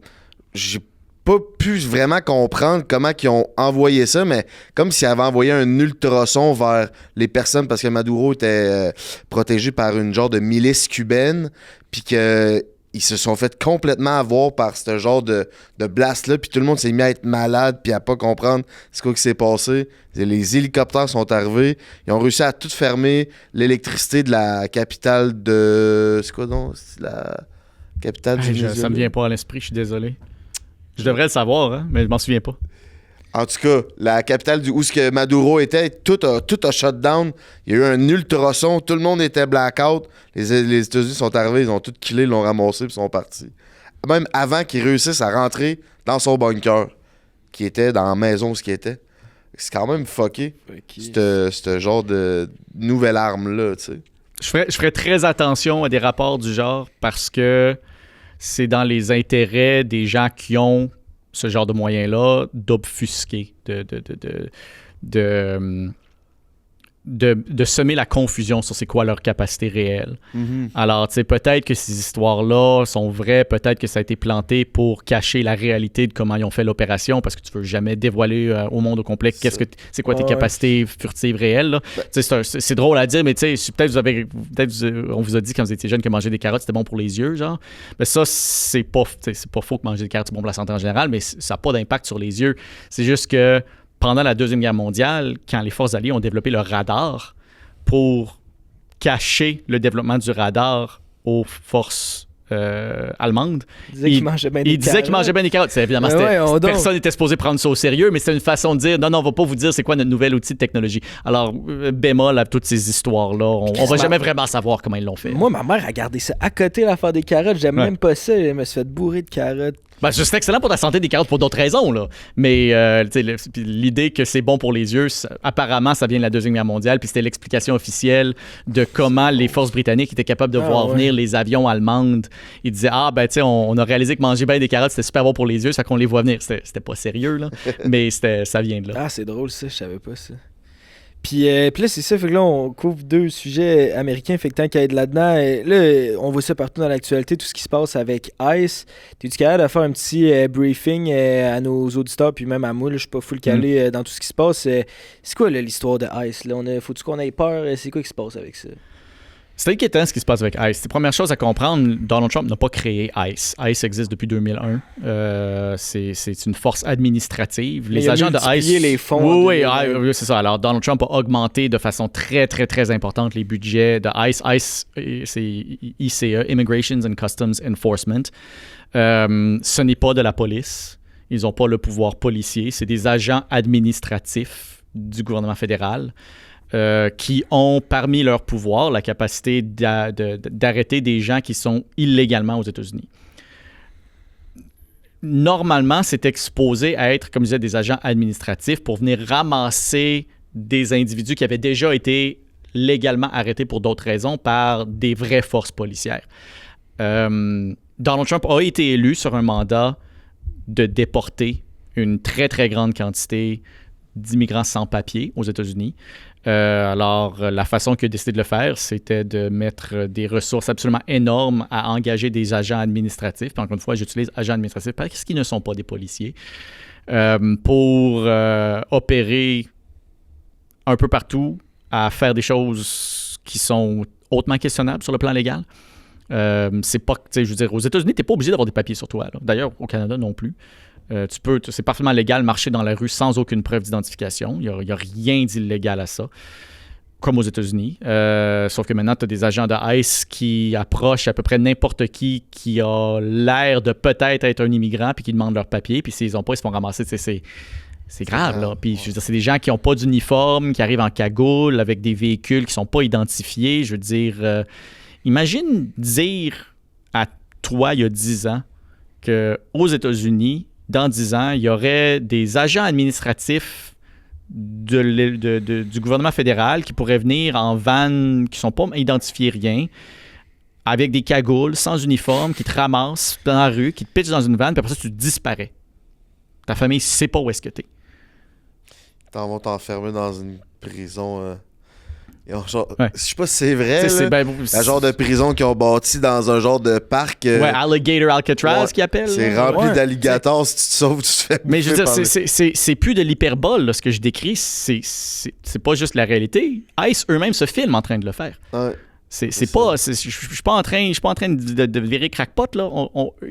J'ai pas pu vraiment comprendre comment ils ont envoyé ça, mais comme s'ils avaient envoyé un ultrason vers les personnes, parce que Maduro était protégé par une genre de milice cubaine, puis que ils se sont fait complètement avoir par ce genre de blast-là, puis tout le monde s'est mis à être malade, puis à pas comprendre ce qui s'est passé. Les hélicoptères sont arrivés, ils ont réussi à tout fermer l'électricité de la capitale de... C'est quoi donc? C'est la capitale du Venezuela.
Ça me vient pas à l'esprit, je suis désolé. Je devrais le savoir, hein, mais je m'en souviens pas.
En tout cas, la capitale où ce que Maduro était, tout a shut down. Il y a eu un ultrason, tout le monde était blackout. Les États-Unis sont arrivés, ils ont tout killé, ils l'ont ramassé puis sont partis. Même avant qu'ils réussissent à rentrer dans son bunker, qui était dans la maison où ce qui était. C'est quand même fucké, ce genre de nouvelle arme-là, tu sais.
Je ferais très attention à des rapports du genre parce que c'est dans les intérêts des gens qui ont ce genre de moyens-là d'obfusquer, de semer la confusion sur c'est quoi leur capacité réelle. Alors, tu sais, peut-être que ces histoires-là sont vraies, peut-être que ça a été planté pour cacher la réalité de comment ils ont fait l'opération, parce que tu veux jamais dévoiler au monde au complet c'est quoi tes capacités furtives réelles. Là. C'est drôle à dire, mais tu sais, on vous a dit quand vous étiez jeune que manger des carottes, c'était bon pour les yeux, genre. Mais ça, c'est pas faux que manger des carottes, c'est bon pour la santé en général, mais ça n'a pas d'impact sur les yeux. C'est juste que pendant la Deuxième Guerre mondiale, quand les forces alliées ont développé le radar pour cacher le développement du radar aux forces allemandes,
il disait qu'il mangeait bien des carottes.
Évidemment, personne n'était supposé prendre ça au sérieux, mais c'était une façon de dire non, on va pas vous dire c'est quoi notre nouvel outil de technologie. Alors, bémol à toutes ces histoires-là, on va jamais vraiment savoir comment ils l'ont fait.
Moi, ma mère a gardé ça à côté, l'affaire des carottes. J'aime même pas ça. Je me suis fait bourrer de carottes.
Ben, c'est excellent pour ta santé des carottes pour d'autres raisons, là. Mais l'idée que c'est bon pour les yeux, apparemment, ça vient de la Deuxième Guerre mondiale, puis c'était l'explication officielle de comment les forces britanniques étaient capables de voir venir les avions allemands. Ils disaient, on a réalisé que manger bien des carottes, c'était super bon pour les yeux, ça qu'on les voit venir. C'était pas sérieux, là, mais ça vient de là.
Ah, c'est drôle, ça, je savais pas ça. Puis là, c'est ça, fait que là, on couvre 2 sujets américains, fait que tant qu'à être là-dedans, là, on voit ça partout dans l'actualité, tout ce qui se passe avec ICE. T'es-tu capable de faire un petit briefing à nos auditeurs, puis même à moi, là, je suis pas full calé dans tout ce qui se passe. C'est quoi là, l'histoire de ICE? Là? Faut-tu qu'on ait peur? C'est quoi qui se passe avec ça?
C'est inquiétant ce qui se passe avec ICE. La première chose à comprendre, Donald Trump n'a pas créé ICE. ICE existe depuis 2001. C'est une force administrative. Les agents de ICE...
les fonds.
Oui, c'est ça. Alors, Donald Trump a augmenté de façon très, très, très importante les budgets de ICE. ICE, c'est ICE, Immigration and Customs Enforcement. Ce n'est pas de la police. Ils n'ont pas le pouvoir policier. C'est des agents administratifs du gouvernement fédéral. Qui ont parmi leurs pouvoirs la capacité d'arrêter des gens qui sont illégalement aux États-Unis. Normalement, c'est exposé à être, comme je disais, des agents administratifs pour venir ramasser des individus qui avaient déjà été légalement arrêtés pour d'autres raisons par des vraies forces policières. Donald Trump a été élu sur un mandat de déporter une très, très grande quantité d'immigrants sans papier aux États-Unis. Alors, la façon qu'il a décidé de le faire, c'était de mettre des ressources absolument énormes à engager des agents administratifs. Puis encore une fois, j'utilise agents administratifs parce qu'ils ne sont pas des policiers, pour opérer un peu partout, à faire des choses qui sont hautement questionnables sur le plan légal. C'est pas, je veux dire, aux États-Unis, tu n'es pas obligé d'avoir des papiers sur toi. Là. D'ailleurs, au Canada non plus. C'est parfaitement légal marcher dans la rue sans aucune preuve d'identification. Il n'y a rien d'illégal à ça, comme aux États-Unis. Sauf que maintenant, tu as des agents de ICE qui approchent à peu près n'importe qui a l'air de peut-être être un immigrant puis qui demandent leur papier. Puis s'ils n'ont pas, ils se font ramasser. C'est grave, là. Puis je veux dire, c'est des gens qui n'ont pas d'uniforme, qui arrivent en cagoule avec des véhicules qui ne sont pas identifiés. Je veux dire, imagine dire à toi, il y a 10 ans, qu'aux États-Unis, dans 10 ans, il y aurait des agents administratifs du gouvernement fédéral qui pourraient venir en van, qui ne sont pas identifiés rien, avec des cagoules, sans uniforme, qui te ramassent dans la rue, qui te pitchent dans une van, puis après ça, tu disparais. Ta famille ne sait pas où est-ce que tu es.
Ils vont t'enfermer dans une prison... Je sais pas si c'est vrai, la genre de prison qu'ils ont bâti dans un genre de parc.
Alligator Alcatraz qu'ils appellent.
C'est rempli d'alligators. Si tu te sauves, tu te fais.
Mais je veux dire, c'est plus de l'hyperbole, là, ce que je décris. C'est pas juste la réalité. ICE eux-mêmes se filment en train de le faire.
Ouais.
Je suis pas en train de virer crackpot, là.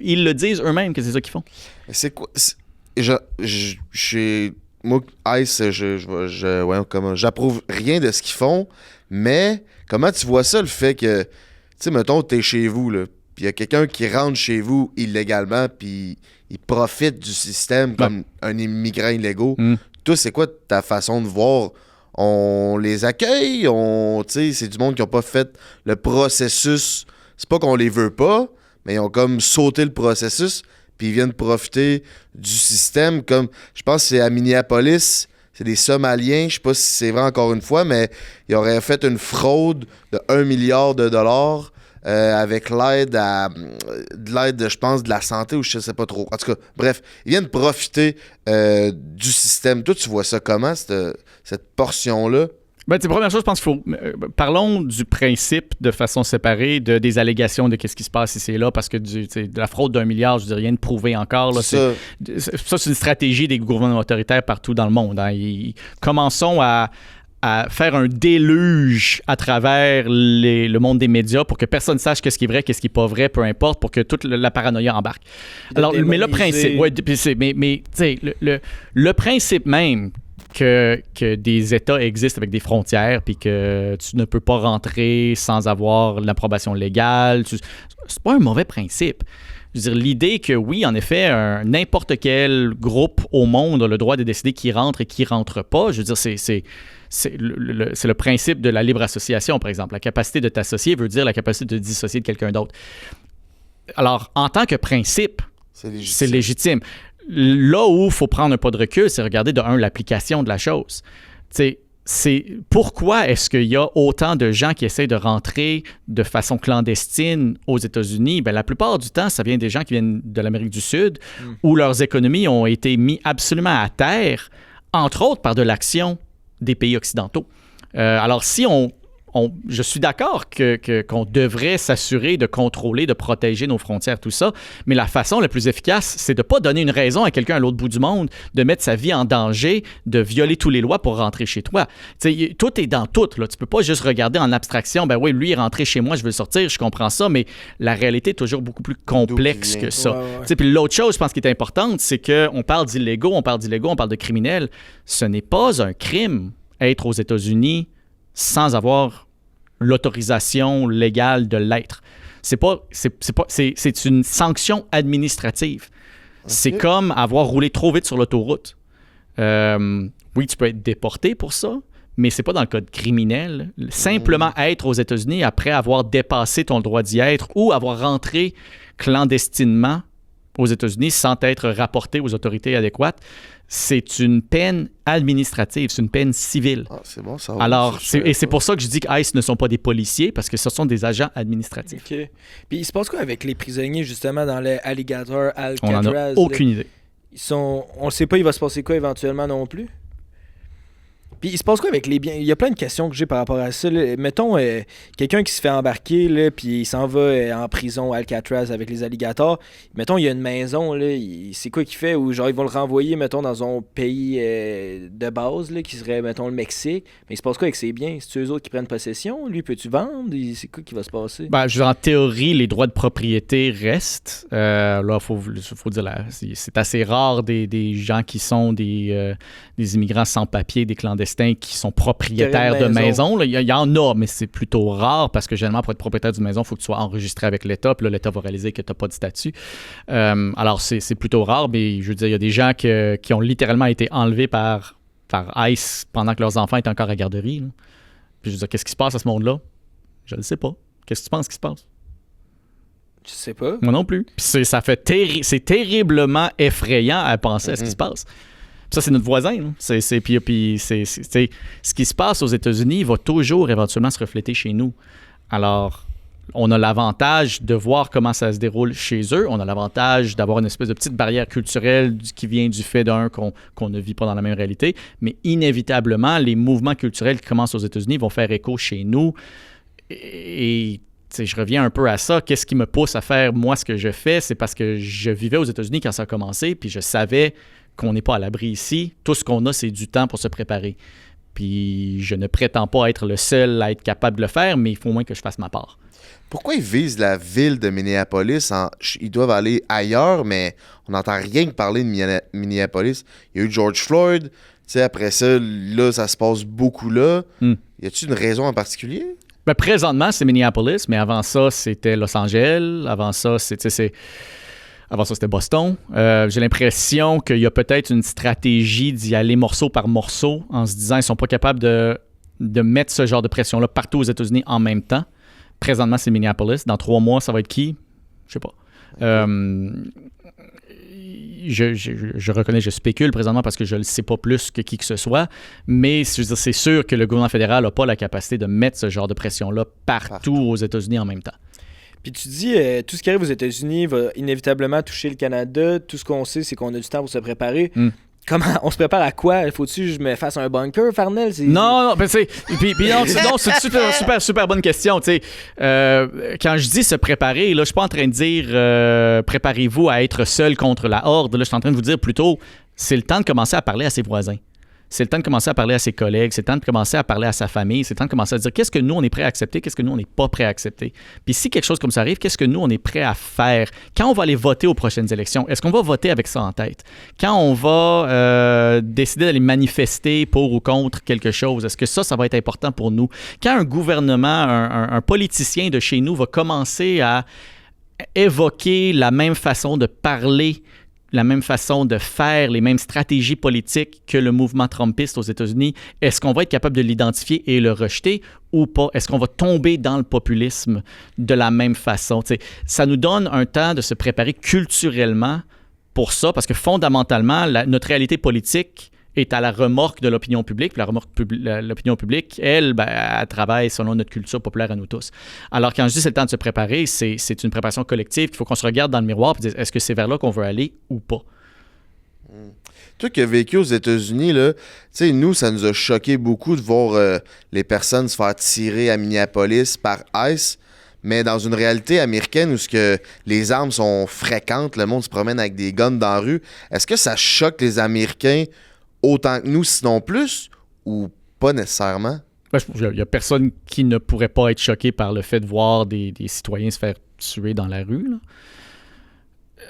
Ils le disent eux-mêmes que c'est ça qu'ils font.
C'est quoi? Moi, Ice, j'approuve rien de ce qu'ils font, mais comment tu vois ça, le fait que, tu sais, mettons, t'es chez vous, là, puis il y a quelqu'un qui rentre chez vous illégalement, puis il profite du système comme un immigrant illégaux. Toi, c'est quoi ta façon de voir? On les accueille, c'est du monde qui n'a pas fait le processus. C'est pas qu'on les veut pas, mais ils ont comme sauté le processus, puis ils viennent profiter du système. Comme, je pense que c'est à Minneapolis, c'est des Somaliens, je sais pas si c'est vrai encore une fois, mais ils auraient fait une fraude de 1 milliard de dollars avec l'aide, je pense, de la santé ou je sais pas trop. En tout cas, bref, ils viennent profiter du système. Toi, tu vois ça comment, cette portion-là?
Première chose, je pense qu'il faut... parlons du principe de façon séparée des allégations de qu'est-ce qui se passe ici et là, parce que de la fraude d'1 milliard, je veux dire, rien de prouvé encore. Là, ça, c'est une stratégie des gouvernements autoritaires partout dans le monde. Hein. Commençons à faire un déluge à travers le monde des médias pour que personne ne sache qu'est-ce qui est vrai, qu'est-ce qui n'est pas vrai, peu importe, pour que toute la paranoïa embarque. Alors, mais le principe... le principe même que des États existent avec des frontières puis que tu ne peux pas rentrer sans avoir l'approbation légale, c'est pas un mauvais principe. Je veux dire, l'idée que oui, en effet, n'importe quel groupe au monde a le droit de décider qui rentre et qui rentre pas, je veux dire, c'est le principe de la libre association, par exemple. La capacité de t'associer veut dire la capacité de te dissocier de quelqu'un d'autre. Alors, en tant que principe, c'est légitime. Là où il faut prendre un pas de recul, c'est regarder de l'application de la chose. Pourquoi est-ce qu'il y a autant de gens qui essaient de rentrer de façon clandestine aux États-Unis? La plupart du temps, ça vient des gens qui viennent de l'Amérique du Sud, où leurs économies ont été mises absolument à terre, entre autres par de l'action des pays occidentaux. Alors, si je suis d'accord qu'on devrait s'assurer de contrôler, de protéger nos frontières, tout ça, mais la façon la plus efficace, c'est de ne pas donner une raison à quelqu'un à l'autre bout du monde, de mettre sa vie en danger, de violer toutes les lois pour rentrer chez toi. Tout est dans tout. Là. Tu ne peux pas juste regarder en abstraction, oui, lui est rentré chez moi, je veux le sortir, je comprends ça, mais la réalité est toujours beaucoup plus complexe que ça. Ouais. Puis l'autre chose, je pense, qui est importante, c'est qu'on parle d'illégaux, on parle de criminels. Ce n'est pas un crime être aux États-Unis sans avoir l'autorisation légale de l'être. C'est une sanction administrative. Okay. C'est comme avoir roulé trop vite sur l'autoroute. Oui, tu peux être déporté pour ça, mais c'est pas dans le code criminel. Simplement être aux États-Unis après avoir dépassé ton droit d'y être ou avoir rentré clandestinement aux États-Unis sans être rapporté aux autorités adéquates, c'est une peine administrative, c'est une peine civile.
Ah, c'est bon, ça.
Alors, c'est pour ça que je dis que ICE ne sont pas des policiers, parce que ce sont des agents administratifs.
OK. Puis il se passe quoi avec les prisonniers, justement, dans les alligators Alcatraz?
On n'en a aucune idée.
On ne sait pas, il va se passer quoi éventuellement non plus? Puis il se passe quoi avec les biens? Il y a plein de questions que j'ai par rapport à ça. Là. Mettons, quelqu'un qui se fait embarquer, là, puis il s'en va en prison à Alcatraz avec les alligators. Mettons, il y a une maison, là, c'est quoi qu'il fait? Ou genre, ils vont le renvoyer, mettons, dans un pays de base, là, qui serait, mettons, le Mexique. Mais il se passe quoi avec ses biens? C'est-tu eux autres qui prennent possession? Lui, peux-tu vendre? C'est quoi qui va se passer?
En théorie, les droits de propriété restent. Là, il faut dire, c'est assez rare des gens qui sont des immigrants sans papier, des clandestins qui sont propriétaires de maisons. Il y en a, mais c'est plutôt rare parce que généralement, pour être propriétaire d'une maison, il faut que tu sois enregistré avec l'État. Puis là, l'État va réaliser que tu n'as pas de statut. Alors, c'est plutôt rare, mais je veux dire, il y a des gens qui ont littéralement été enlevés par ICE pendant que leurs enfants étaient encore à garderie. Là. Puis je veux dire, qu'est-ce qui se passe à ce monde-là? Je ne sais pas. Qu'est-ce que tu penses qui se passe?
Je sais pas.
Moi non plus. Puis c'est terriblement effrayant à penser à ce qui se passe. Ça, c'est notre voisin. Puis ce qui se passe aux États-Unis va toujours éventuellement se refléter chez nous. Alors, on a l'avantage de voir comment ça se déroule chez eux. On a l'avantage d'avoir une espèce de petite barrière culturelle qui vient du fait qu'on ne vit pas dans la même réalité. Mais inévitablement, les mouvements culturels qui commencent aux États-Unis vont faire écho chez nous. Et je reviens un peu à ça. Qu'est-ce qui me pousse à faire, moi, ce que je fais? C'est parce que je vivais aux États-Unis quand ça a commencé, puis je savais qu'on n'est pas à l'abri ici. Tout ce qu'on a, c'est du temps pour se préparer. Puis je ne prétends pas être le seul à être capable de le faire, mais il faut au moins que je fasse ma part.
Pourquoi ils visent la ville de Minneapolis? Ils doivent aller ailleurs, mais on n'entend rien que parler de Minneapolis. Il y a eu George Floyd. Après ça, là, ça se passe beaucoup là. Y a-t-il une raison en particulier?
Ben, présentement, c'est Minneapolis, mais avant ça, c'était Los Angeles. Avant ça, c'était Boston. J'ai l'impression qu'il y a peut-être une stratégie d'y aller morceau par morceau en se disant qu'ils ne sont pas capables de mettre ce genre de pression-là partout aux États-Unis en même temps. Présentement, c'est Minneapolis. Dans 3 mois, ça va être qui? Je sais pas. Je reconnais, je spécule présentement parce que je ne le sais pas plus que qui que ce soit, mais je veux dire, c'est sûr que le gouvernement fédéral n'a pas la capacité de mettre ce genre de pression-là partout aux États-Unis en même temps.
Puis tu dis, tout ce qui arrive aux États-Unis va inévitablement toucher le Canada. Tout ce qu'on sait, c'est qu'on a du temps pour se préparer. Comment on se prépare à quoi? Faut-tu que je me fasse un bunker, Farnell?
Non, ben c'est une super bonne question. Quand je dis se préparer, là, je suis pas en train de dire préparez-vous à être seul contre la horde. Là, je suis en train de vous dire plutôt, c'est le temps de commencer à parler à ses voisins. C'est le temps de commencer à parler à ses collègues, c'est le temps de commencer à parler à sa famille, c'est le temps de commencer à dire qu'est-ce que nous, on est prêt à accepter, qu'est-ce que nous, on n'est pas prêt à accepter. Puis si quelque chose comme ça arrive, qu'est-ce que nous, on est prêt à faire? Quand on va aller voter aux prochaines élections, est-ce qu'on va voter avec ça en tête? Quand on va décider d'aller manifester pour ou contre quelque chose, est-ce que ça va être important pour nous? Quand un gouvernement, un politicien de chez nous va commencer à évoquer la même façon de parler, la même façon de faire, les mêmes stratégies politiques que le mouvement trumpiste aux États-Unis, est-ce qu'on va être capable de l'identifier et le rejeter ou pas? Est-ce qu'on va tomber dans le populisme de la même façon? T'sais, ça nous donne un temps de se préparer culturellement pour ça, parce que fondamentalement, notre réalité politique est à la remorque de l'opinion publique. Puis l'opinion publique, elle travaille selon notre culture populaire à nous tous. Alors, quand je dis c'est le temps de se préparer, c'est une préparation collective qu'il faut qu'on se regarde dans le miroir et dire est-ce que c'est vers là qu'on veut aller ou pas?
Toi qui as vécu aux États-Unis, là, nous, ça nous a choqué beaucoup de voir les personnes se faire tirer à Minneapolis par ICE. Mais dans une réalité américaine où les armes sont fréquentes, le monde se promène avec des guns dans la rue, est-ce que ça choque les Américains autant que nous, sinon plus, ou pas nécessairement?
Il n'y a personne qui ne pourrait pas être choqué par le fait de voir des citoyens se faire tuer dans la rue, là.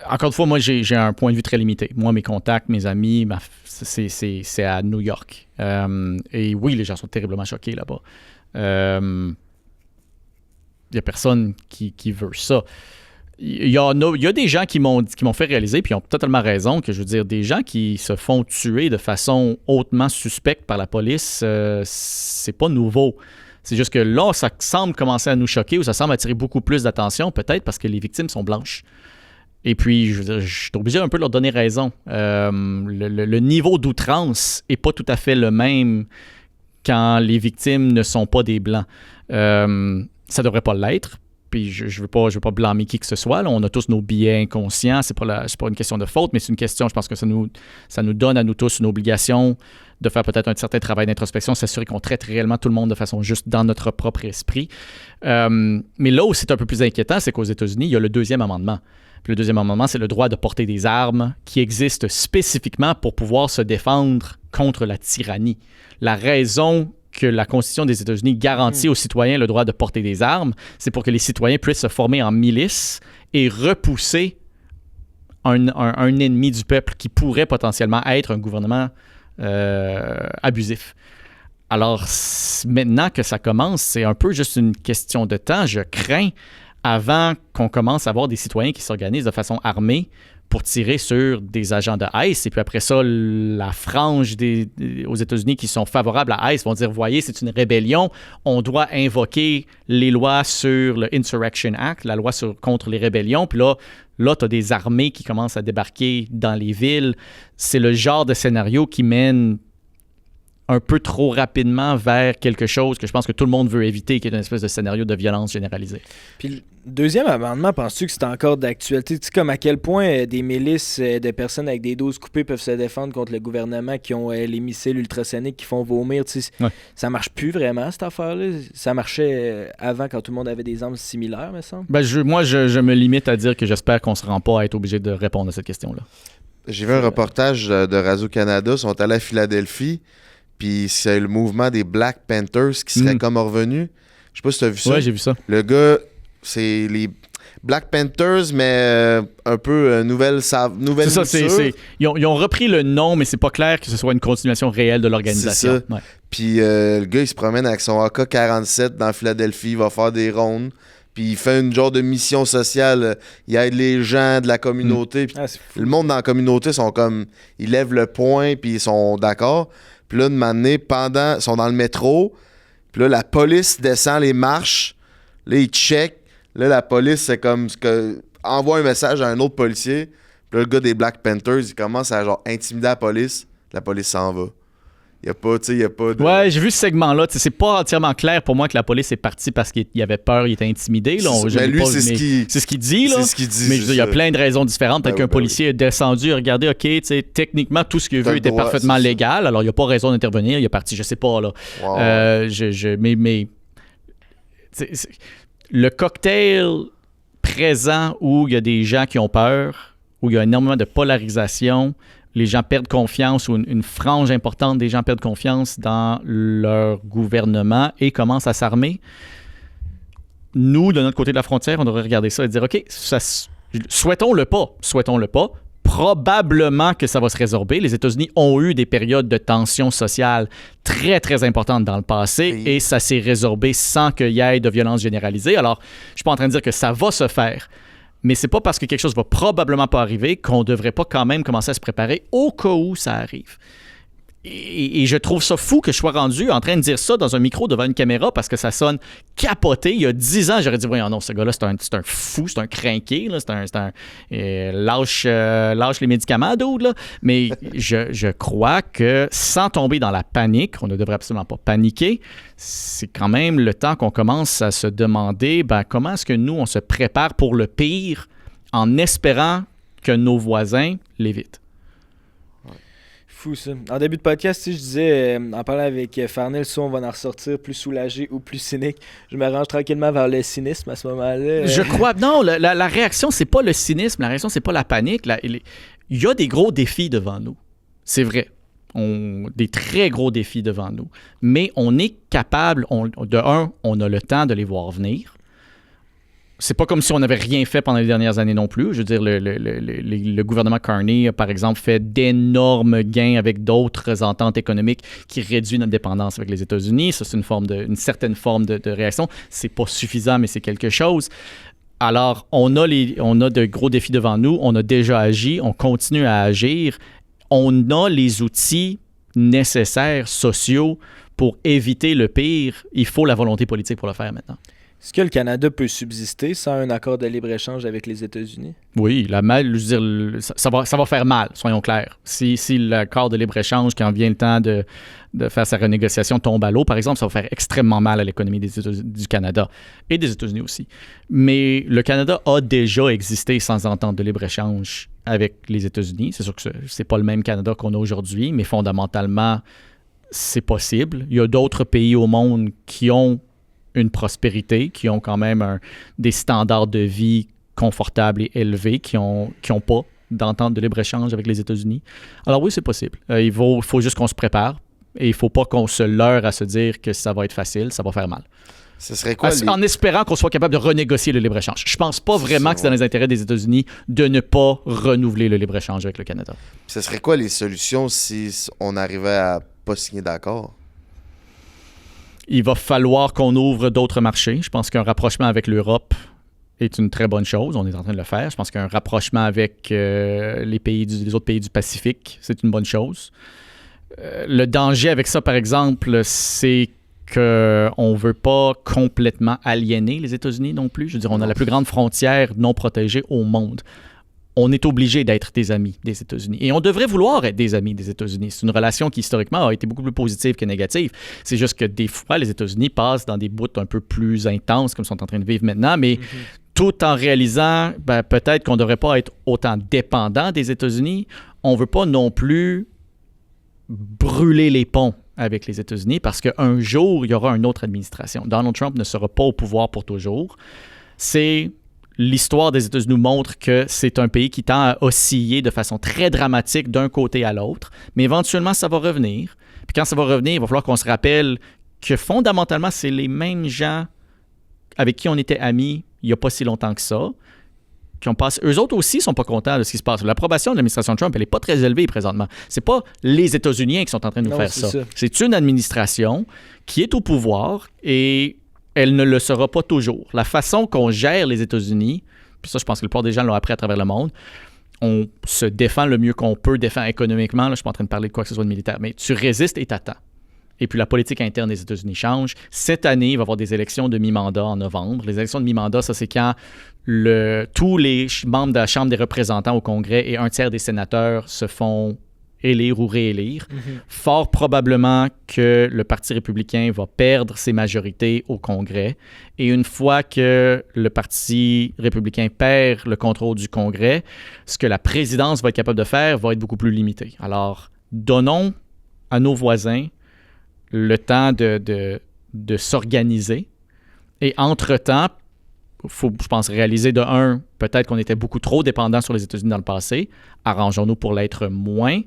Encore une fois, moi, j'ai un point de vue très limité. Moi, mes contacts, mes amis, c'est à New York. Et oui, les gens sont terriblement choqués là-bas. Il n'y a personne qui veut ça. Il y a des gens qui m'ont fait réaliser, puis ils ont totalement raison, que je veux dire, des gens qui se font tuer de façon hautement suspecte par la police, c'est pas nouveau. C'est juste que là, ça semble commencer à nous choquer ou ça semble attirer beaucoup plus d'attention, peut-être parce que les victimes sont blanches. Et puis, je veux dire, je suis obligé un peu de leur donner raison. Le niveau d'outrance n'est pas tout à fait le même quand les victimes ne sont pas des Blancs. Ça devrait pas l'être. Puis je veux pas blâmer qui que ce soit. Là. On a tous nos biais inconscients. C'est pas une question de faute, mais c'est une question, je pense que ça nous donne à nous tous une obligation de faire peut-être un certain travail d'introspection, s'assurer qu'on traite réellement tout le monde de façon juste dans notre propre esprit. Mais là où c'est un peu plus inquiétant, c'est qu'aux États-Unis, il y a le 2e amendement. Puis le 2e amendement, c'est le droit de porter des armes qui existe spécifiquement pour pouvoir se défendre contre la tyrannie. La raison que la Constitution des États-Unis garantit aux citoyens le droit de porter des armes, c'est pour que les citoyens puissent se former en milice et repousser un ennemi du peuple qui pourrait potentiellement être un gouvernement abusif. Alors, maintenant que ça commence, c'est un peu juste une question de temps. Je crains, avant qu'on commence à avoir des citoyens qui s'organisent de façon armée pour tirer sur des agents de ICE. Et puis après ça, la frange aux États-Unis qui sont favorables à ICE vont dire, voyez, c'est une rébellion, on doit invoquer les lois sur le Insurrection Act, la loi contre les rébellions. Puis là, tu as des armées qui commencent à débarquer dans les villes. C'est le genre de scénario qui mène un peu trop rapidement vers quelque chose que je pense que tout le monde veut éviter, qui est une espèce de scénario de violence généralisée.
Puis le 2e amendement, penses-tu que c'est encore d'actualité? Tu sais, comme à quel point des milices de personnes avec des doses coupées peuvent se défendre contre le gouvernement qui ont les missiles ultrasoniques qui font vomir. Tu sais, ça marche plus vraiment, cette affaire-là. Ça marchait avant quand tout le monde avait des armes similaires, me semble.
Moi, je me limite à dire que j'espère qu'on ne se rend pas à être obligé de répondre à cette question-là.
J'ai vu un reportage de Radio-Canada, ils sont allés à Philadelphie. Puis c'est le mouvement des Black Panthers qui serait comme revenu. Je sais pas si tu as vu ça.
Ouais, j'ai vu ça.
Le gars, c'est les Black Panthers, mais un peu nouvelle
C'est ça,
mouture.
Ils ont repris le nom, mais c'est pas clair que ce soit une continuation réelle de l'organisation.
C'est ça.
Ouais.
Puis le gars, il se promène avec son AK-47 dans Philadelphie, il va faire des rondes. Puis il fait une genre de mission sociale. Il aide les gens de la communauté. Puis
C'est fou.
le monde dans la communauté sont comme... Ils lèvent le poing, puis ils sont d'accord. Puis là, de m'amener ils sont dans le métro. Puis là, la police descend les marches. Là, ils checkent. Là, la police, c'est comme... envoie un message à un autre policier. Puis là, le gars des Black Panthers, il commence à genre intimider la police. La police s'en va. Il n'y a pas de...
Ouais, j'ai vu ce segment-là. T'sais, c'est pas entièrement clair pour moi que la police est partie parce qu'il avait peur, il était intimidé. Là.
Mais lui, c'est
ce qu'il dit. Là.
C'est ce qu'il dit.
Mais je veux dire, il y a plein de raisons différentes. Peut-être
Ben
qu'un
oui,
policier est descendu et regardé, OK, techniquement, tout ce qu'il a
T'as
vu
le
était
droit,
parfaitement
c'est ça.
légal. Alors, il n'y a pas raison d'intervenir. Il est parti, je sais pas. Là.
Wow.
Mais le cocktail présent où il y a des gens qui ont peur, où il y a énormément de polarisation, les gens perdent confiance ou une frange importante des gens perdent confiance dans leur gouvernement et commencent à s'armer. Nous, de notre côté de la frontière, on devrait regarder ça et dire, OK, souhaitons-le pas. Probablement que ça va se résorber. Les États-Unis ont eu des périodes de tension sociale très, très importantes dans le passé et ça s'est résorbé sans qu'il y ait de violence généralisée. Alors, je suis pas en train de dire que ça va se faire, mais c'est pas parce que quelque chose va probablement pas arriver qu'on devrait pas quand même commencer à se préparer au cas où ça arrive. Et je trouve ça fou que je sois rendu en train de dire ça dans un micro devant une caméra parce que ça sonne capoté. Il y a 10 ans, j'aurais dit, voyons non, ce gars-là, c'est un fou, c'est un crinqué, là, lâche les médicaments, dude, là. Mais je crois que sans tomber dans la panique, on ne devrait absolument pas paniquer, c'est quand même le temps qu'on commence à se demander comment est-ce que nous, on se prépare pour le pire en espérant que nos voisins l'évitent.
Fou ça. En début de podcast, je disais, en parlant avec Farnell, soit on va en ressortir plus soulagé ou plus cynique. Je me range tranquillement vers le cynisme à ce moment-là.
Je crois. Non, la réaction, c'est pas le cynisme. La réaction, c'est pas la panique. Il y a des gros défis devant nous. C'est vrai. Des très gros défis devant nous. Mais on est capable, on a le temps de les voir venir. C'est pas comme si on n'avait rien fait pendant les dernières années non plus. Je veux dire, le gouvernement Carney a, par exemple, fait d'énormes gains avec d'autres ententes économiques qui réduisent notre dépendance avec les États-Unis. Ça, c'est une certaine forme de réaction. C'est pas suffisant, mais c'est quelque chose. Alors, on a de gros défis devant nous. On a déjà agi. On continue à agir. On a les outils nécessaires, sociaux, pour éviter le pire. Il faut la volonté politique pour le faire maintenant.
Est-ce que le Canada peut subsister sans un accord de libre-échange avec les États-Unis?
Oui, je veux dire, ça va faire mal, soyons clairs. Si l'accord de libre-échange, quand vient le temps de faire sa renégociation, tombe à l'eau, par exemple, ça va faire extrêmement mal à l'économie du Canada et des États-Unis aussi. Mais le Canada a déjà existé sans entente de libre-échange avec les États-Unis. C'est sûr que c'est pas le même Canada qu'on a aujourd'hui, mais fondamentalement, c'est possible. Il y a d'autres pays au monde qui ont une prospérité, qui ont quand même des standards de vie confortables et élevés, qui ont pas d'entente de libre-échange avec les États-Unis. Alors oui, c'est possible. Il faut juste qu'on se prépare et il ne faut pas qu'on se leurre à se dire que ça va être facile, ça va faire mal.
Ce serait quoi
En espérant qu'on soit capable de renégocier le libre-échange. Je pense pas vraiment que c'est dans les intérêts des États-Unis de ne pas renouveler le libre-échange avec le Canada.
Ce serait quoi les solutions si on arrivait à pas signer d'accord?
Il va falloir qu'on ouvre d'autres marchés. Je pense qu'un rapprochement avec l'Europe est une très bonne chose. On est en train de le faire. Je pense qu'un rapprochement avec les autres pays du Pacifique, c'est une bonne chose. Le danger avec ça, par exemple, c'est qu'on ne veut pas complètement aliéner les États-Unis non plus. Je veux dire, on a la plus grande frontière non protégée au monde. On est obligé d'être des amis des États-Unis. Et on devrait vouloir être des amis des États-Unis. C'est une relation qui, historiquement, a été beaucoup plus positive que négative. C'est juste que des fois, les États-Unis passent dans des bouts un peu plus intenses, comme ils sont en train de vivre maintenant, mais tout en réalisant, peut-être qu'on ne devrait pas être autant dépendant des États-Unis. On ne veut pas non plus brûler les ponts avec les États-Unis parce qu'un jour, il y aura une autre administration. Donald Trump ne sera pas au pouvoir pour toujours. L'histoire des États-Unis nous montre que c'est un pays qui tend à osciller de façon très dramatique d'un côté à l'autre, mais éventuellement, ça va revenir. Puis quand ça va revenir, il va falloir qu'on se rappelle que fondamentalement, c'est les mêmes gens avec qui on était amis il n'y a pas si longtemps que ça, eux autres aussi sont pas contents de ce qui se passe. L'approbation de l'administration Trump, elle n'est pas très élevée présentement. C'est pas les États-Unis qui sont en train de nous faire ça. C'est une administration qui est au pouvoir et elle ne le sera pas toujours. La façon qu'on gère les États-Unis, puis ça, je pense que le plupart des gens l'ont appris à travers le monde, on se défend le mieux qu'on peut, défend économiquement. Là, je ne suis pas en train de parler de quoi que ce soit de militaire, mais tu résistes et t'attends. Et puis la politique interne des États-Unis change. Cette année, il va y avoir des élections de mi-mandat en novembre. Les élections de mi-mandat, ça, c'est quand tous les membres de la Chambre des représentants au Congrès et un tiers des sénateurs se font élire ou réélire. Fort probablement que le Parti républicain va perdre ses majorités au Congrès. Et une fois que le Parti républicain perd le contrôle du Congrès, ce que la présidence va être capable de faire va être beaucoup plus limité. Alors, donnons à nos voisins le temps de s'organiser. Et entre-temps, il faut, je pense, réaliser de un, peut-être qu'on était beaucoup trop dépendants sur les États-Unis dans le passé. Arrangeons-nous pour l'être moins.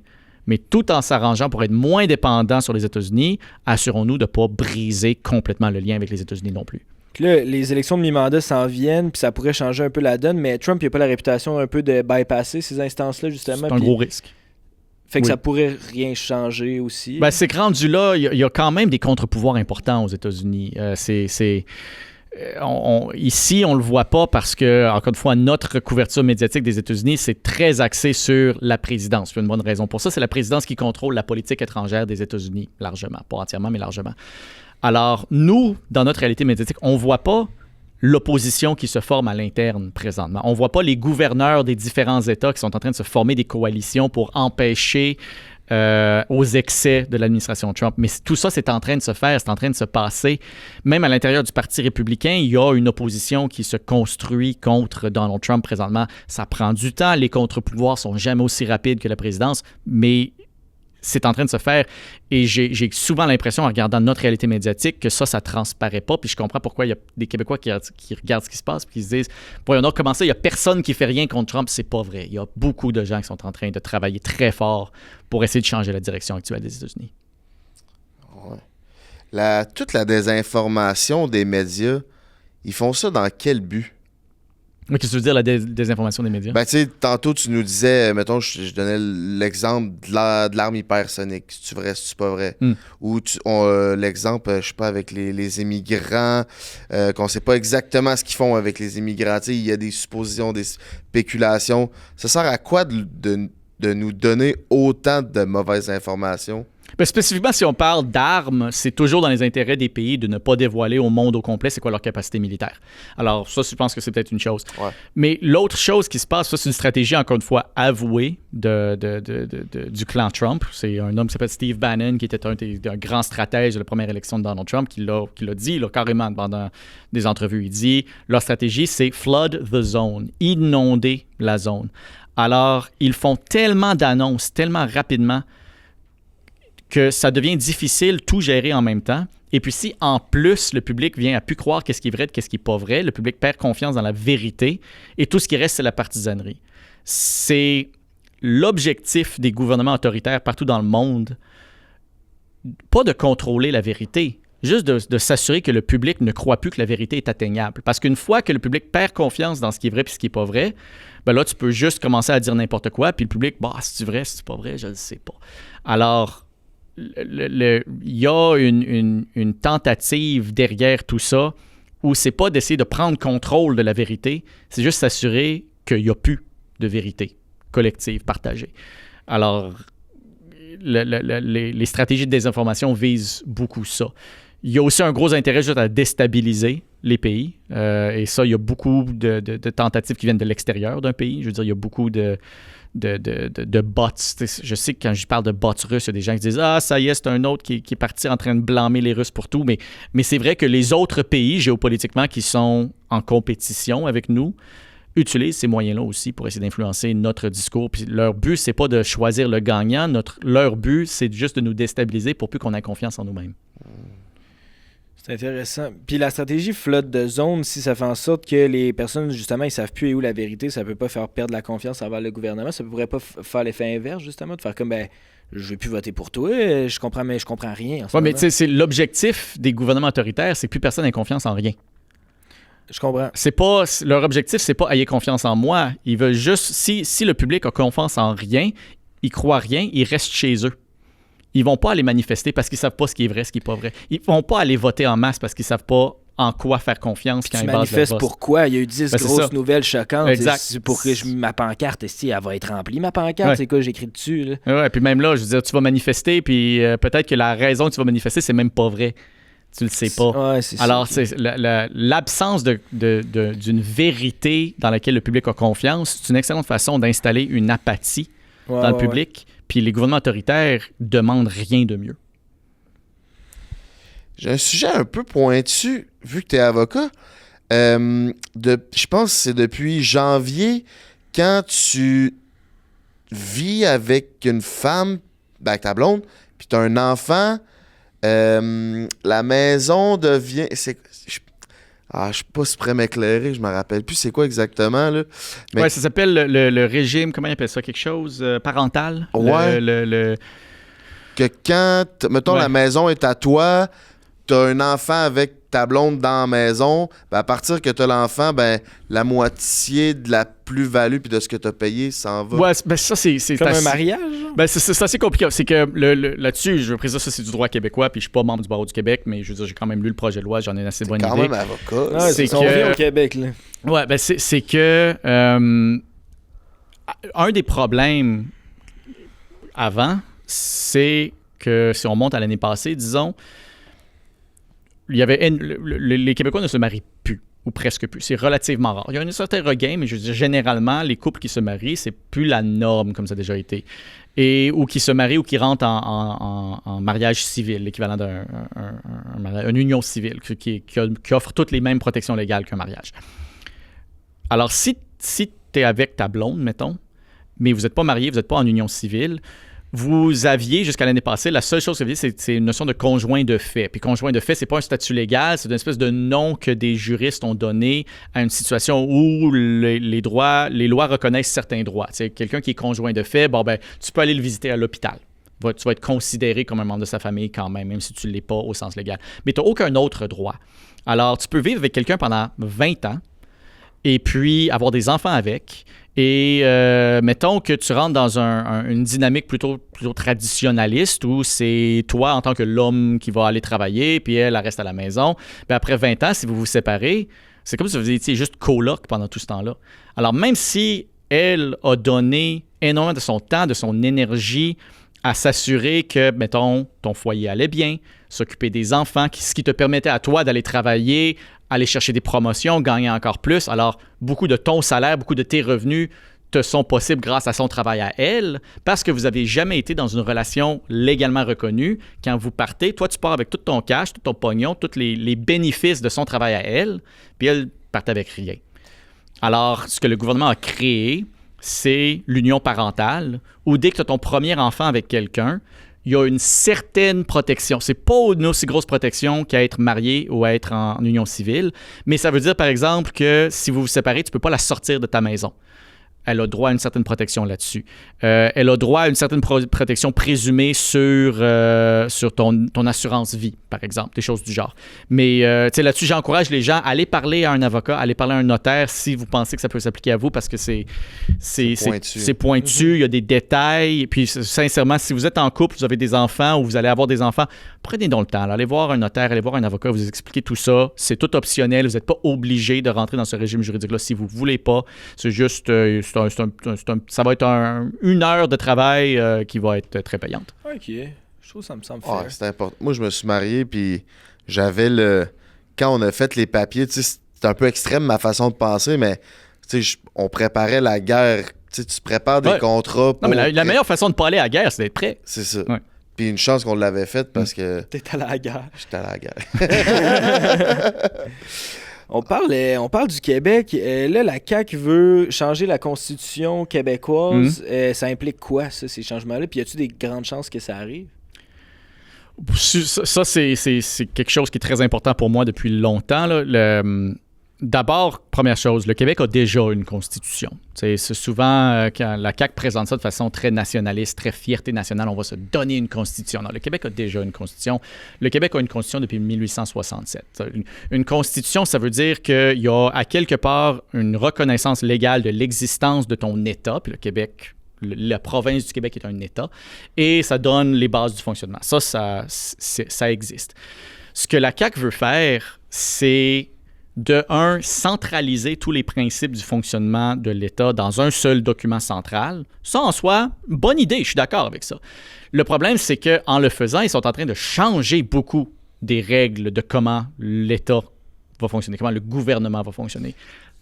Mais tout en s'arrangeant pour être moins dépendants sur les États-Unis, assurons-nous de ne pas briser complètement le lien avec les États-Unis non plus.
Puis là, les élections de mi-mandat s'en viennent, puis ça pourrait changer un peu la donne, mais Trump, il n'a pas la réputation un peu de bypasser ces instances-là, justement.
C'est un gros risque.
Fait que ça pourrait rien changer aussi.
Ben, c'est que rendu là, il y a quand même des contre-pouvoirs importants aux États-Unis. Ici, on ne le voit pas parce que, encore une fois, notre couverture médiatique des États-Unis, c'est très axé sur la présidence. Il y a une bonne raison pour ça. C'est la présidence qui contrôle la politique étrangère des États-Unis, largement. Pas entièrement, mais largement. Alors, nous, dans notre réalité médiatique, on ne voit pas l'opposition qui se forme à l'interne présentement. On ne voit pas les gouverneurs des différents États qui sont en train de se former des coalitions pour empêcher aux excès de l'administration Trump. Mais tout ça, c'est en train de se faire, c'est en train de se passer. Même à l'intérieur du Parti républicain, il y a une opposition qui se construit contre Donald Trump présentement. Ça prend du temps. Les contre-pouvoirs sont jamais aussi rapides que la présidence, mais c'est en train de se faire. Et j'ai souvent l'impression, en regardant notre réalité médiatique, que ça transparaît pas. Puis je comprends pourquoi il y a des Québécois qui regardent ce qui se passe puis qui se disent « Voyons donc, comment ça, il n'y a personne qui fait rien contre Trump? » C'est pas vrai. Il y a beaucoup de gens qui sont en train de travailler très fort pour essayer de changer la direction actuelle des États-Unis.
Ouais. Toute la désinformation des médias, ils font ça dans quel but?
Mais qu'est-ce que tu veux dire, la désinformation des médias?
Ben, tu sais, tantôt, tu nous disais, mettons, je donnais l'exemple de l'arme hypersonique. C'est-tu vrai, c'est-tu pas vrai? Ou l'exemple, je sais pas, avec les immigrants, qu'on sait pas exactement ce qu'ils font avec les immigrants. Tu sais, il y a des suppositions, des spéculations. Ça sert à quoi de nous donner autant de mauvaises informations?
Ben, spécifiquement, si on parle d'armes, c'est toujours dans les intérêts des pays de ne pas dévoiler au monde au complet c'est quoi leur capacité militaire. Alors ça, je pense que c'est peut-être une chose. Ouais. Mais l'autre chose qui se passe, ça, c'est une stratégie, encore une fois, avouée du clan Trump. C'est un homme qui s'appelle Steve Bannon, qui était un grand stratège de la première élection de Donald Trump, qui l'a dit là, carrément pendant des entrevues. Il dit, leur stratégie, c'est « flood the zone », inonder la zone. Alors, ils font tellement d'annonces, tellement rapidement, que ça devient difficile tout gérer en même temps. Et puis si, en plus, le public vient à plus croire qu'est-ce qui est vrai de qu'est-ce qui n'est pas vrai, le public perd confiance dans la vérité et tout ce qui reste, c'est la partisanerie. C'est l'objectif des gouvernements autoritaires partout dans le monde, pas de contrôler la vérité, juste de s'assurer que le public ne croit plus que la vérité est atteignable. Parce qu'une fois que le public perd confiance dans ce qui est vrai et ce qui n'est pas vrai, ben là, tu peux juste commencer à dire n'importe quoi, puis le public, bah, c'est-tu vrai, c'est-tu pas vrai, je ne le sais pas. Alors, il y a une tentative derrière tout ça où c'est pas d'essayer de prendre contrôle de la vérité, c'est juste s'assurer qu'il n'y a plus de vérité collective, partagée. Alors, les stratégies de désinformation visent beaucoup ça. Il y a aussi un gros intérêt juste à déstabiliser les pays. Et ça, il y a beaucoup de tentatives qui viennent de l'extérieur d'un pays. Je veux dire, il y a beaucoup de bots. Je sais que quand je parle de bots russes, il y a des gens qui disent « Ah, ça y est, c'est un autre qui est parti en train de blâmer les Russes pour tout. » Mais c'est vrai que les autres pays, géopolitiquement, qui sont en compétition avec nous, utilisent ces moyens-là aussi pour essayer d'influencer notre discours. Puis leur but, c'est pas de choisir le gagnant. Leur but, c'est juste de nous déstabiliser pour plus qu'on ait confiance en nous-mêmes.
C'est intéressant. Puis la stratégie flotte de zone, si ça fait en sorte que les personnes, justement, ils savent plus où la vérité, ça peut pas faire perdre la confiance envers le gouvernement. Ça pourrait pas faire l'effet inverse, justement, de faire comme, ben, je vais plus voter pour toi, je comprends rien.
Ouais, mais tu sais, c'est l'objectif des gouvernements autoritaires, c'est que plus personne n'ait confiance en rien.
Je comprends.
Leur objectif, c'est pas ayez confiance en moi. Ils veulent juste, si le public a confiance en rien, ils croient rien, ils restent chez eux. Ils vont pas aller manifester parce qu'ils savent pas ce qui est vrai, ce qui est pas vrai. Ils vont pas aller voter en masse parce qu'ils savent pas en quoi faire confiance quand ils basent leur
manifestes
vote.
pourquoi? Il y a eu 10 grosses nouvelles choquantes.
Exact.
C'est pour que ma pancarte, elle va être remplie, ma pancarte. C'est quoi j'écris dessus? Là?
Ouais, puis même là, je veux dire, tu vas manifester, puis peut-être que la raison que tu vas manifester, c'est même pas vrai. Tu le sais pas.
Ouais, c'est
Alors,
ça.
c'est l'absence d'une vérité dans laquelle le public a confiance, c'est une excellente façon d'installer une apathie dans le public. Puis les gouvernements autoritaires demandent rien de mieux.
J'ai un sujet un peu pointu, vu que tu es avocat. Je pense que c'est depuis janvier, quand tu vis avec une femme, avec ta blonde, puis tu as un enfant, la maison devient... je suis pas si prêt à m'éclairer, je me rappelle plus c'est quoi exactement. Là.
Mais... Ouais, ça s'appelle le régime, comment ils appellent ça, quelque chose parental?
Ouais. Que quand, mettons, la maison est à toi, t'as un enfant avec ta blonde dans la maison, ben à partir que t'as l'enfant, ben la moitié de la plus-value puis de ce que t'as payé s'en va.
Ouais, ben ça, c'est
comme un mariage?
Ben c'est assez compliqué. C'est que là-dessus, je veux préciser ça, c'est du droit québécois, puis je suis pas membre du barreau du Québec, mais je veux dire, j'ai quand même lu le projet de loi, j'en ai une assez bonne idée.
Quand même avocat.
Ah, c'est qu'on vit au Québec, là.
Ouais, ben c'est que un des problèmes avant, c'est que si on monte à l'année passée, disons, il y avait les Québécois ne se marient plus, ou presque plus. C'est relativement rare. Il y a un certain regain, mais je veux dire, généralement, les couples qui se marient, c'est plus la norme comme ça a déjà été. Ou qui se marient ou qui rentrent en mariage civil, l'équivalent d'une union civile, qui offre toutes les mêmes protections légales qu'un mariage. Alors, si tu es avec ta blonde, mettons, mais vous n'êtes pas marié, vous n'êtes pas en union civile, vous aviez, jusqu'à l'année passée, la seule chose que vous aviez, c'est une notion de conjoint de fait. Puis conjoint de fait, c'est pas un statut légal, c'est une espèce de nom que des juristes ont donné à une situation où les lois reconnaissent certains droits. Tu sais, quelqu'un qui est conjoint de fait, bon ben, tu peux aller le visiter à l'hôpital. Tu vas être considéré comme un membre de sa famille quand même si tu ne l'es pas au sens légal. Mais tu n'as aucun autre droit. Alors, tu peux vivre avec quelqu'un pendant 20 ans et puis avoir des enfants avec. Et mettons que tu rentres dans une dynamique plutôt traditionnaliste où c'est toi en tant que l'homme qui va aller travailler puis elle reste à la maison. Puis après 20 ans, si vous vous séparez, c'est comme si vous étiez juste coloc pendant tout ce temps-là. Alors même si elle a donné énormément de son temps, de son énergie à s'assurer que, mettons, ton foyer allait bien, s'occuper des enfants, ce qui te permettait à toi d'aller travailler, aller chercher des promotions, gagner encore plus. Alors, beaucoup de ton salaire, beaucoup de tes revenus te sont possibles grâce à son travail à elle, parce que vous n'avez jamais été dans une relation légalement reconnue. Quand vous partez, toi, tu pars avec tout ton cash, tout ton pognon, tous les bénéfices de son travail à elle, puis elle part avec rien. Alors, ce que le gouvernement a créé, c'est l'union parentale, où dès que tu as ton premier enfant avec quelqu'un, il y a une certaine protection. C'est pas une aussi grosse protection qu'à être marié ou à être en union civile, mais ça veut dire, par exemple, que si vous vous séparez, tu ne peux pas la sortir de ta maison. Elle a droit à une certaine protection là-dessus. Elle a droit à une certaine protection présumée sur ton assurance vie, par exemple, des choses du genre. Mais là-dessus, j'encourage les gens à aller parler à un avocat, à aller parler à un notaire si vous pensez que ça peut s'appliquer à vous parce que c'est pointu, il y a des détails. Puis sincèrement, si vous êtes en couple, vous avez des enfants ou vous allez avoir des enfants, prenez donc le temps. Allez voir un notaire, allez voir un avocat, vous expliquez tout ça. C'est tout optionnel. Vous n'êtes pas obligé de rentrer dans ce régime juridique-là si vous ne voulez pas. C'est juste... ça va être une heure de travail qui va être très payante.
OK. Je trouve que ça me semble faire.
C'est important. Moi, je me suis marié, puis j'avais quand on a fait les papiers, tu sais, c'est un peu extrême ma façon de penser, mais tu sais, on préparait la guerre. Tu sais, tu prépares des contrats pour...
Non, mais la meilleure façon de ne pas aller à la guerre, c'est d'être prêt.
C'est ça.
Ouais.
Puis une chance qu'on l'avait faite parce que...
T'es allé à la guerre.
J'étais allé à la guerre.
On parle du Québec. Là, la CAQ veut changer la constitution québécoise. Ça implique quoi, ça, ces changements-là? Puis y a-t-il des grandes chances que ça arrive?
Ça, c'est quelque chose qui est très important pour moi depuis longtemps. Là. D'abord, première chose, le Québec a déjà une constitution. C'est souvent, quand la CAQ présente ça de façon très nationaliste, très fierté nationale, on va se donner une constitution. Non, le Québec a déjà une constitution. Le Québec a une constitution depuis 1867. Une constitution, ça veut dire qu'il y a à quelque part une reconnaissance légale de l'existence de ton État, puis le Québec, la province du Québec est un État, et ça donne les bases du fonctionnement. Ça existe. Ce que la CAQ veut faire, c'est de centraliser tous les principes du fonctionnement de l'État dans un seul document central. Ça, en soi, bonne idée, je suis d'accord avec ça. Le problème, c'est qu'en le faisant, ils sont en train de changer beaucoup des règles de comment l'État va fonctionner, comment le gouvernement va fonctionner.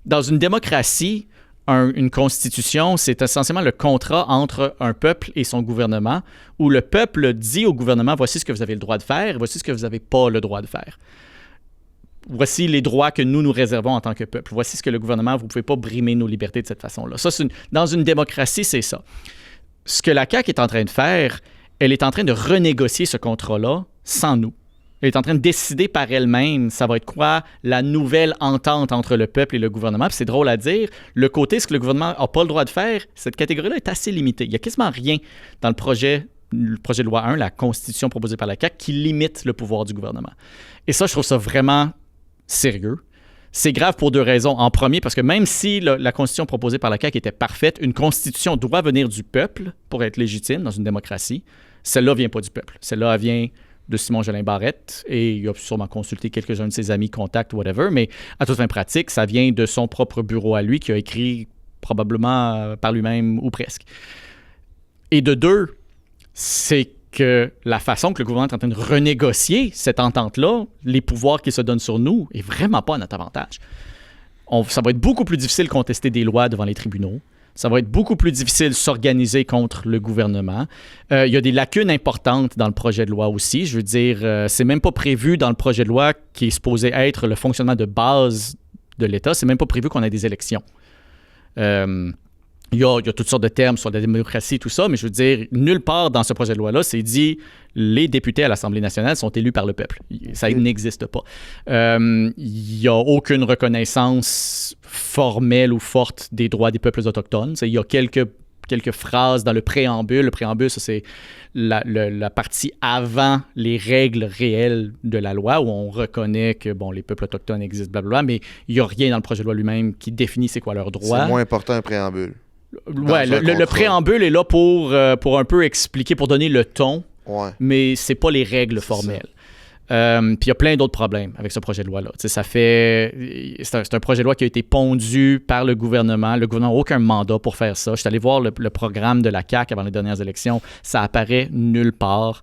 Dans une démocratie, une constitution, c'est essentiellement le contrat entre un peuple et son gouvernement, où le peuple dit au gouvernement, voici ce que vous avez le droit de faire, voici ce que vous n'avez pas le droit de faire. Voici les droits que nous réservons en tant que peuple. Voici ce que le gouvernement, vous ne pouvez pas brimer nos libertés de cette façon-là. Ça, dans une démocratie, c'est ça. Ce que la CAQ est en train de faire, elle est en train de renégocier ce contrat-là sans nous. Elle est en train de décider par elle-même, ça va être quoi la nouvelle entente entre le peuple et le gouvernement. Puis c'est drôle à dire, le côté, ce que le gouvernement n'a pas le droit de faire, cette catégorie-là est assez limitée. Il n'y a quasiment rien dans le projet de loi 1, la constitution proposée par la CAQ, qui limite le pouvoir du gouvernement. Et ça, je trouve ça vraiment sérieux. C'est grave pour deux raisons. En premier, parce que même si la constitution proposée par la CAQ était parfaite, une constitution doit venir du peuple pour être légitime dans une démocratie. Celle-là ne vient pas du peuple. Celle-là, elle vient de Simon Jolin Barrette, et il a sûrement consulté quelques-uns de ses amis, contacts, whatever, mais à toute fin pratique, ça vient de son propre bureau à lui, qui a écrit probablement par lui-même ou presque. Et de deux, c'est que la façon que le gouvernement est en train de renégocier cette entente-là, les pouvoirs qu'il se donne sur nous, est vraiment pas à notre avantage. Ça va être beaucoup plus difficile de contester des lois devant les tribunaux. Ça va être beaucoup plus difficile de s'organiser contre le gouvernement. Il y a des lacunes importantes dans le projet de loi aussi. Je veux dire, c'est même pas prévu dans le projet de loi qui est supposé être le fonctionnement de base de l'État. C'est même pas prévu qu'on ait des élections. Il y a toutes sortes de termes sur la démocratie et tout ça, mais je veux dire, nulle part dans ce projet de loi-là, c'est dit les députés à l'Assemblée nationale sont élus par le peuple. Ça n'existe pas. Il n'y a aucune reconnaissance formelle ou forte des droits des peuples autochtones. Il y a quelques phrases dans le préambule. Le préambule, ça, c'est la partie avant les règles réelles de la loi, où on reconnaît que les peuples autochtones existent, blablabla, mais il n'y a rien dans le projet de loi lui-même qui définit c'est quoi leurs droits.
C'est moins important un préambule.
Ouais, le préambule est là pour un peu expliquer, pour donner le ton, mais c'est pas les règles formelles. Puis il y a plein d'autres problèmes avec ce projet de loi-là. C'est un projet de loi qui a été pondu par le gouvernement. Le gouvernement n'a aucun mandat pour faire ça. Je suis allé voir le programme de la CAQ avant les dernières élections. Ça apparaît nulle part.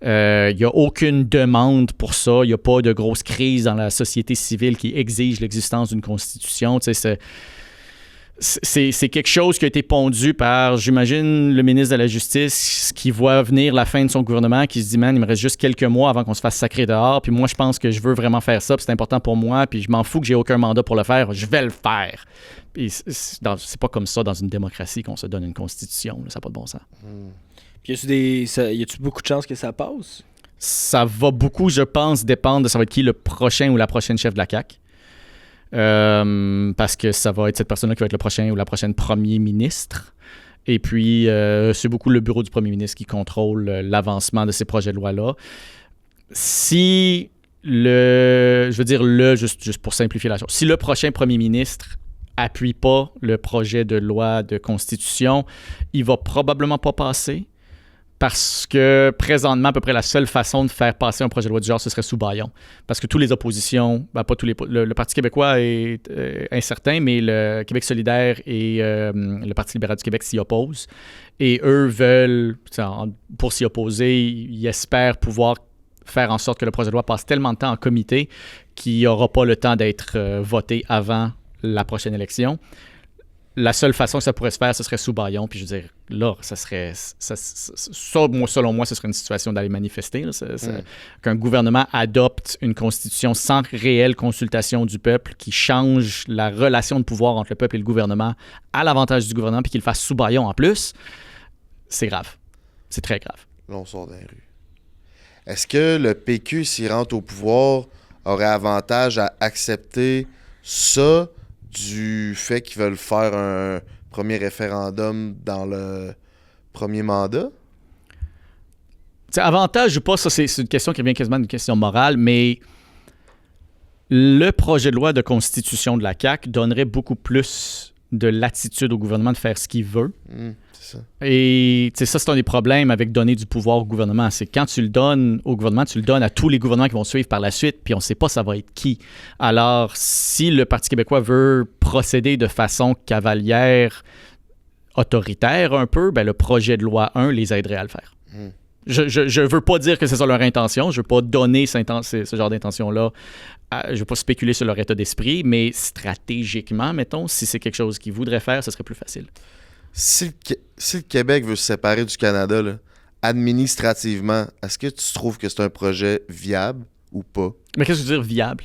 Il n'y a aucune demande pour ça. Il n'y a pas de grosse crise dans la société civile qui exige l'existence d'une constitution. C'est quelque chose qui a été pondu par, j'imagine, le ministre de la Justice qui voit venir la fin de son gouvernement, qui se dit « Man, il me reste juste quelques mois avant qu'on se fasse sacrer dehors, puis moi, je pense que je veux vraiment faire ça, puis c'est important pour moi, puis je m'en fous que j'ai aucun mandat pour le faire, je vais le faire. » Puis c'est pas comme ça dans une démocratie qu'on se donne une constitution, là, ça n'a pas de bon sens.
Puis y a-tu beaucoup de chances que ça passe?
Ça va beaucoup, je pense, dépendre de ça va être qui le prochain ou la prochaine chef de la CAQ. Parce que ça va être cette personne-là qui va être le prochain ou la prochaine premier ministre. Et puis, c'est beaucoup le bureau du premier ministre qui contrôle l'avancement de ces projets de loi-là. Si juste pour simplifier la chose, si le prochain premier ministre appuie pas le projet de loi de constitution, il va probablement pas passer. Parce que présentement, à peu près la seule façon de faire passer un projet de loi du genre, ce serait sous bâillon. Parce que toutes les oppositions, pas tous le Parti québécois est incertain, mais le Québec solidaire et le Parti libéral du Québec s'y opposent. Et eux veulent, pour s'y opposer, ils espèrent pouvoir faire en sorte que le projet de loi passe tellement de temps en comité qu'il n'y aura pas le temps d'être voté avant la prochaine élection. La seule façon que ça pourrait se faire, ce serait sous bâillon. Puis je veux dire, là, selon moi, ce serait une situation d'aller manifester. Là, qu'un gouvernement adopte une constitution sans réelle consultation du peuple qui change la relation de pouvoir entre le peuple et le gouvernement à l'avantage du gouvernement, puis qu'il le fasse sous bâillon en plus, c'est grave. C'est très grave.
Là, on sort des rues. Est-ce que le PQ, s'il rentre au pouvoir, aurait avantage à accepter ça du fait qu'ils veulent faire un premier référendum dans le premier mandat?
T'sais, avantage ou pas, ça c'est une question qui revient quasiment d'une question morale, mais le projet de loi de constitution de la CAQ donnerait beaucoup plus de latitude au gouvernement de faire ce qu'il veut.
C'est ça.
Et ça, c'est un des problèmes avec donner du pouvoir au gouvernement. C'est quand tu le donnes au gouvernement, tu le donnes à tous les gouvernements qui vont suivre par la suite, puis on ne sait pas ça va être qui. Alors, si le Parti québécois veut procéder de façon cavalière, autoritaire un peu, ben le projet de loi 1 les aiderait à le faire. Je veux pas dire que c'est ça leur intention. Je veux pas donner ce genre d'intention-là. Je veux pas spéculer sur leur état d'esprit, mais stratégiquement, mettons, si c'est quelque chose qu'ils voudraient faire, ce serait plus facile.
Si le Québec veut se séparer du Canada, là, administrativement, est-ce que tu trouves que c'est un projet viable ou pas?
Mais qu'est-ce que tu veux dire viable?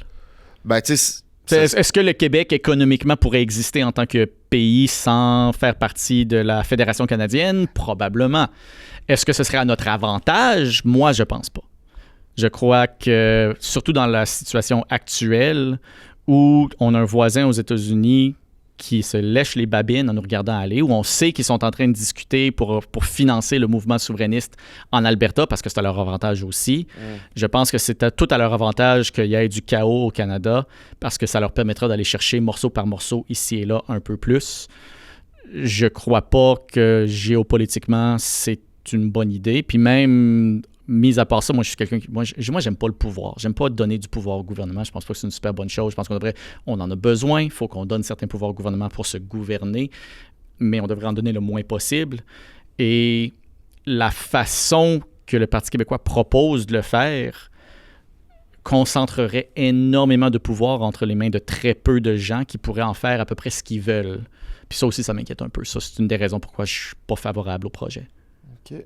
Ben, tu sais...
Est-ce que le Québec, économiquement, pourrait exister en tant que pays sans faire partie de la Fédération canadienne? Probablement. Est-ce que ce serait à notre avantage? Moi, je pense pas. Je crois que, surtout dans la situation actuelle, où on a un voisin aux États-Unis qui se lèche les babines en nous regardant aller, où on sait qu'ils sont en train de discuter pour financer le mouvement souverainiste en Alberta, parce que c'est à leur avantage aussi. Je pense que c'est tout à leur avantage qu'il y ait du chaos au Canada, parce que ça leur permettra d'aller chercher morceau par morceau, ici et là, un peu plus. Je crois pas que géopolitiquement, c'est une bonne idée. Puis même, mis à part ça, moi, je suis quelqu'un qui... Moi, j'aime pas le pouvoir. J'aime pas donner du pouvoir au gouvernement. Je pense pas que c'est une super bonne chose. Je pense on en a besoin. Il faut qu'on donne certains pouvoirs au gouvernement pour se gouverner, mais on devrait en donner le moins possible. Et la façon que le Parti québécois propose de le faire concentrerait énormément de pouvoir entre les mains de très peu de gens qui pourraient en faire à peu près ce qu'ils veulent. Puis ça aussi, ça m'inquiète un peu. Ça, c'est une des raisons pourquoi je suis pas favorable au projet.
OK.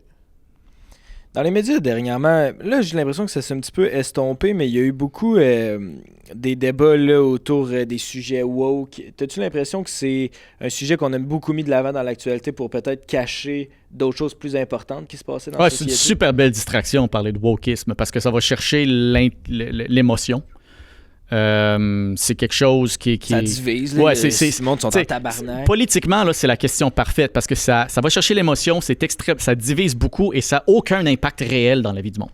Dans les médias dernièrement, là, j'ai l'impression que ça s'est un petit peu estompé, mais il y a eu beaucoup des débats là, autour des sujets woke. T'as-tu l'impression que c'est un sujet qu'on a beaucoup mis de l'avant dans l'actualité pour peut-être cacher d'autres choses plus importantes qui se passaient dans la société?
C'est une super belle distraction, parler de wokisme, parce que ça va chercher l'émotion. C'est quelque chose qui
ça divise, là, le monde sont en tabarnak.
Politiquement, là, c'est la question parfaite parce que ça va chercher l'émotion, c'est extrême, ça divise beaucoup et ça n'a aucun impact réel dans la vie du monde.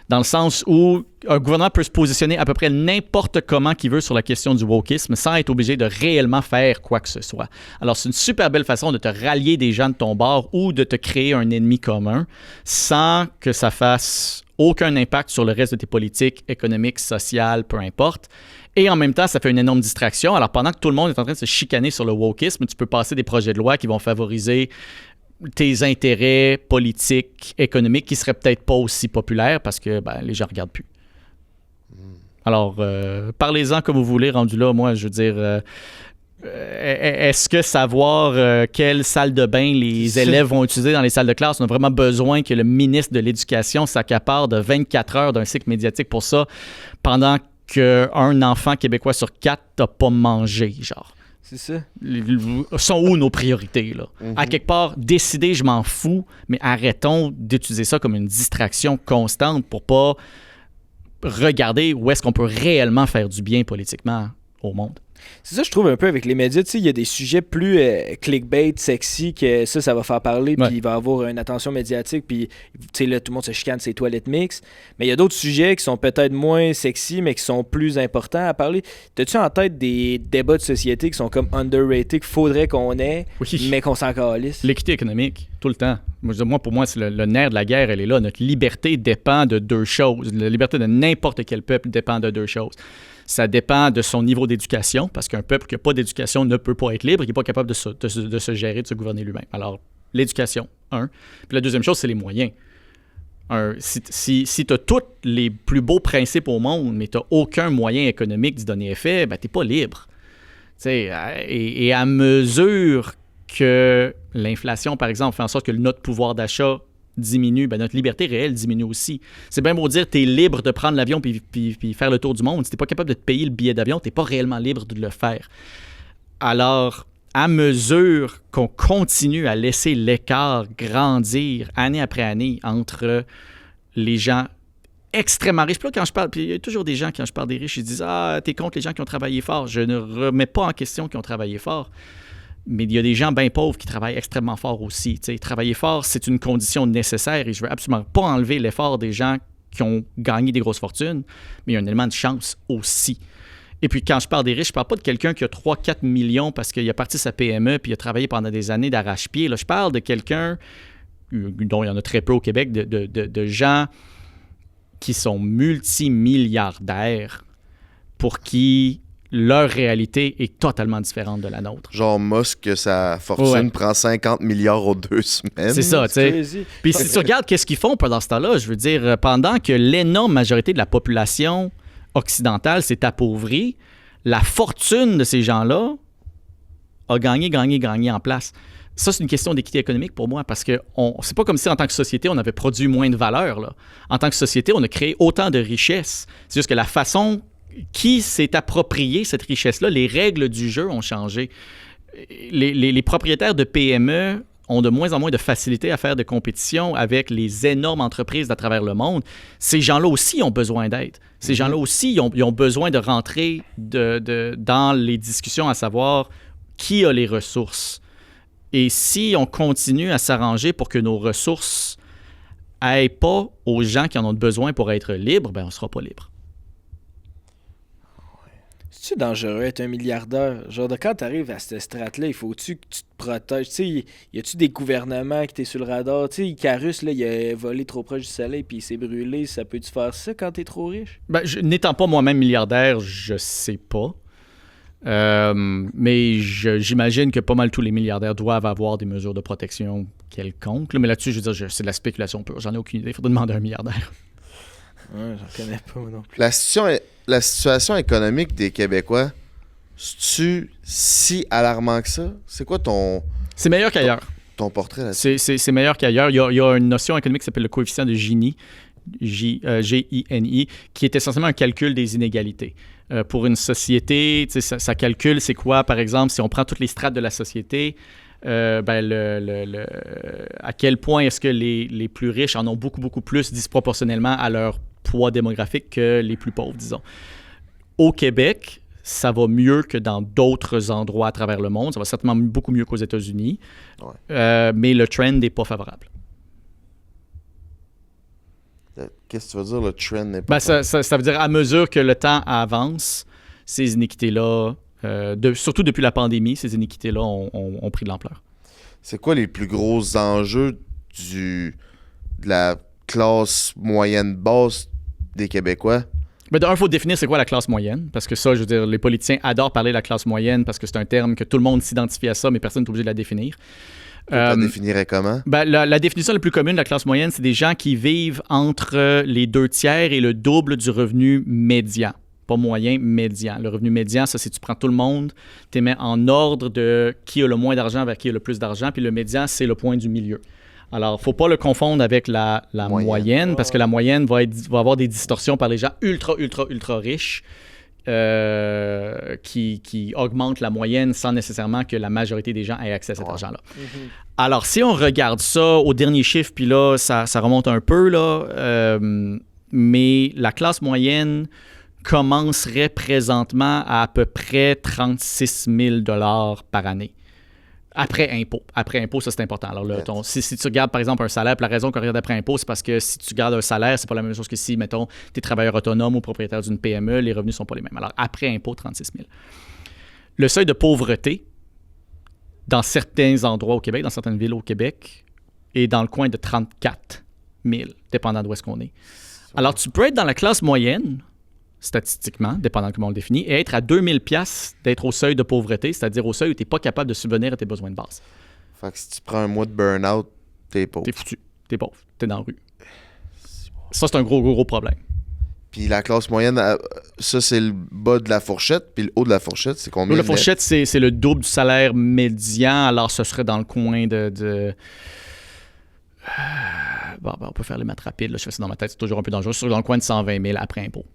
Dans le sens où un gouvernement peut se positionner à peu près n'importe comment qu'il veut sur la question du wokisme sans être obligé de réellement faire quoi que ce soit. Alors, c'est une super belle façon de te rallier des gens de ton bord ou de te créer un ennemi commun sans que ça fasse aucun impact sur le reste de tes politiques économiques, sociales, peu importe. Et en même temps, ça fait une énorme distraction. Alors, pendant que tout le monde est en train de se chicaner sur le wokisme, tu peux passer des projets de loi qui vont favoriser tes intérêts politiques, économiques, qui seraient peut-être pas aussi populaires parce que les gens ne regardent plus. Alors, parlez-en comme vous voulez, rendu là. Moi, je veux dire... est-ce que savoir quelle salle de bain les élèves vont utiliser dans les salles de classe, on a vraiment besoin que le ministre de l'Éducation s'accapare de 24 heures d'un cycle médiatique pour ça, pendant qu'un enfant québécois sur 4 n'a pas mangé, genre?
C'est ça.
Sont où nos priorités, là? À quelque part, décider, je m'en fous, mais arrêtons d'utiliser ça comme une distraction constante pour pas regarder où est-ce qu'on peut réellement faire du bien politiquement au monde.
C'est ça, je trouve un peu avec les médias. Tu sais, il y a des sujets plus clickbait, sexy, que ça va faire parler, puis il va avoir une attention médiatique, puis tu sais, là, tout le monde se chicane ses toilettes mix. Mais il y a d'autres sujets qui sont peut-être moins sexy, mais qui sont plus importants à parler. T'as-tu en tête des débats de société qui sont comme underrated, qu'il faudrait qu'on ait, mais qu'on s'en calisse?
L'équité économique, tout le temps. Moi, pour moi, c'est le nerf de la guerre, elle est là. Notre liberté dépend de deux choses. La liberté de n'importe quel peuple dépend de deux choses. Ça dépend de son niveau d'éducation, parce qu'un peuple qui n'a pas d'éducation ne peut pas être libre, qui n'est pas capable de se gérer, de se gouverner lui-même. Alors, l'éducation, un. Puis la deuxième chose, c'est les moyens. Si tu as tous les plus beaux principes au monde, mais tu n'as aucun moyen économique d'y donner effet, tu n'es pas libre. Et à mesure que l'inflation, par exemple, fait en sorte que notre pouvoir d'achat diminue, notre liberté réelle diminue aussi. C'est bien beau dire, tu es libre de prendre l'avion puis faire le tour du monde. Si tu n'es pas capable de te payer le billet d'avion, tu n'es pas réellement libre de le faire. Alors, à mesure qu'on continue à laisser l'écart grandir année après année entre les gens extrêmement riches. Puis là, quand je parle, puis il y a toujours des gens, quand je parle des riches, ils disent « Ah, t'es contre les gens qui ont travaillé fort. » Je ne remets pas en question qui ont travaillé fort. Mais il y a des gens bien pauvres qui travaillent extrêmement fort aussi. T'sais, travailler fort, c'est une condition nécessaire et je veux absolument pas enlever l'effort des gens qui ont gagné des grosses fortunes, mais il y a un élément de chance aussi. Et puis, quand je parle des riches, je parle pas de quelqu'un qui a 3-4 millions parce qu'il a parti sa PME puis il a travaillé pendant des années d'arrache-pied. Là, je parle de quelqu'un, dont il y en a très peu au Québec, de gens qui sont multimilliardaires pour qui leur réalité est totalement différente de la nôtre.
Genre Musk, sa fortune prend 50 milliards aux 2 semaines.
C'est ça, tu sais. Puis si tu regardes qu'est-ce qu'ils font pendant ce temps-là, je veux dire, pendant que l'énorme majorité de la population occidentale s'est appauvrie, la fortune de ces gens-là a gagné en place. Ça, c'est une question d'équité économique pour moi parce que c'est pas comme si en tant que société, on avait produit moins de valeur. Là. En tant que société, on a créé autant de richesses. C'est juste que la façon qui s'est approprié cette richesse-là, les règles du jeu ont changé. Les propriétaires de PME ont de moins en moins de facilité à faire de compétition avec les énormes entreprises à travers le monde. Ces gens-là aussi ont besoin d'aide. Ces gens-là aussi, ils ont besoin de rentrer dans les discussions à savoir qui a les ressources. Et si on continue à s'arranger pour que nos ressources n'aillent pas aux gens qui en ont besoin pour être libres, ben on ne sera pas libre.
C'est-tu dangereux être un milliardaire? Genre, quand t'arrives à cette strate-là, il faut-tu que tu te protèges? Tu sais, y a-tu des gouvernements qui t'es sur le radar? Tu sais, Icarus, là, il a volé trop proche du soleil puis il s'est brûlé. Ça peut-tu faire ça quand t'es trop riche?
Ben, n'étant pas moi-même milliardaire, je sais pas. Mais j'imagine que pas mal tous les milliardaires doivent avoir des mesures de protection quelconques. Là, mais là-dessus, je veux dire, c'est de la spéculation pure. J'en ai aucune idée. Il faudrait demander à un milliardaire.
Ouais, j'en connais pas, moi non plus.
La situation économique des Québécois, c'est-tu si alarmant que ça? C'est quoi
C'est meilleur qu'ailleurs.
ton portrait là-dessus?
C'est meilleur qu'ailleurs. Il y a une notion économique qui s'appelle le coefficient de Gini, Gini, qui est essentiellement un calcul des inégalités. Pour une société, ça calcule c'est quoi, par exemple, si on prend toutes les strates de la société, à quel point est-ce que les plus riches en ont beaucoup, beaucoup plus disproportionnellement à leur poids démographique que les plus pauvres, disons. Au Québec, ça va mieux que dans d'autres endroits à travers le monde. Ça va certainement beaucoup mieux qu'aux États-Unis. Ouais. Mais le trend n'est pas favorable.
Qu'est-ce que tu veux dire, le trend n'est pas
favorable? Ça veut dire à mesure que le temps avance, ces iniquités-là, surtout depuis la pandémie, ces iniquités-là ont pris de l'ampleur.
C'est quoi les plus gros enjeux de la classe moyenne basse des Québécois?
Mais d'un, il faut définir c'est quoi la classe moyenne, parce que ça, je veux dire, les politiciens adorent parler de la classe moyenne parce que c'est un terme que tout le monde s'identifie à ça, mais personne n'est obligé de la définir.
Tu la définirais comment?
La définition la plus commune de la classe moyenne, c'est des gens qui vivent entre les 2/3 et le double du revenu médian. Pas moyen, médian. Le revenu médian, ça, c'est tu prends tout le monde, tu les mets en ordre de qui a le moins d'argent vers qui a le plus d'argent, puis le médian, c'est le point du milieu. Alors, il ne faut pas le confondre avec la moyenne, parce que la moyenne va avoir des distorsions par les gens ultra riches qui augmentent la moyenne sans nécessairement que la majorité des gens aient accès à cet argent-là. Mm-hmm. Alors, si on regarde ça au dernier chiffre, puis là, ça remonte un peu, là, mais la classe moyenne commencerait présentement à peu près 36 000 $ par année. Après impôt. Après impôt, ça, c'est important. Alors, là, si tu regardes, par exemple, un salaire, puis la raison qu'on regarde après impôt, c'est parce que si tu gardes un salaire, c'est pas la même chose que si, mettons, tu es travailleur autonome ou propriétaire d'une PME, les revenus sont pas les mêmes. Alors, après impôt, 36 000. Le seuil de pauvreté, dans certains endroits au Québec, dans certaines villes au Québec, est dans le coin de 34 000, dépendant d'où est-ce qu'on est. Alors, tu peux être dans la classe moyenne, statistiquement, dépendant de comment on le définit, et être à 2000 $ d'être au seuil de pauvreté, c'est-à-dire au seuil où tu n'es pas capable de subvenir à tes besoins de base.
Fait que si tu prends un mois de burn-out, t'es pauvre.
T'es foutu. T'es pauvre. T'es dans la rue. Ça, c'est un gros problème.
Puis la classe moyenne, ça, c'est le bas de la fourchette, puis le haut de la fourchette, c'est combien?
La fourchette, c'est le double du salaire médian, alors ce serait dans le coin de... on peut faire les maths rapides, là, je fais ça dans ma tête, c'est toujours un peu dangereux. C'est dans le coin de 120 000 après impôt.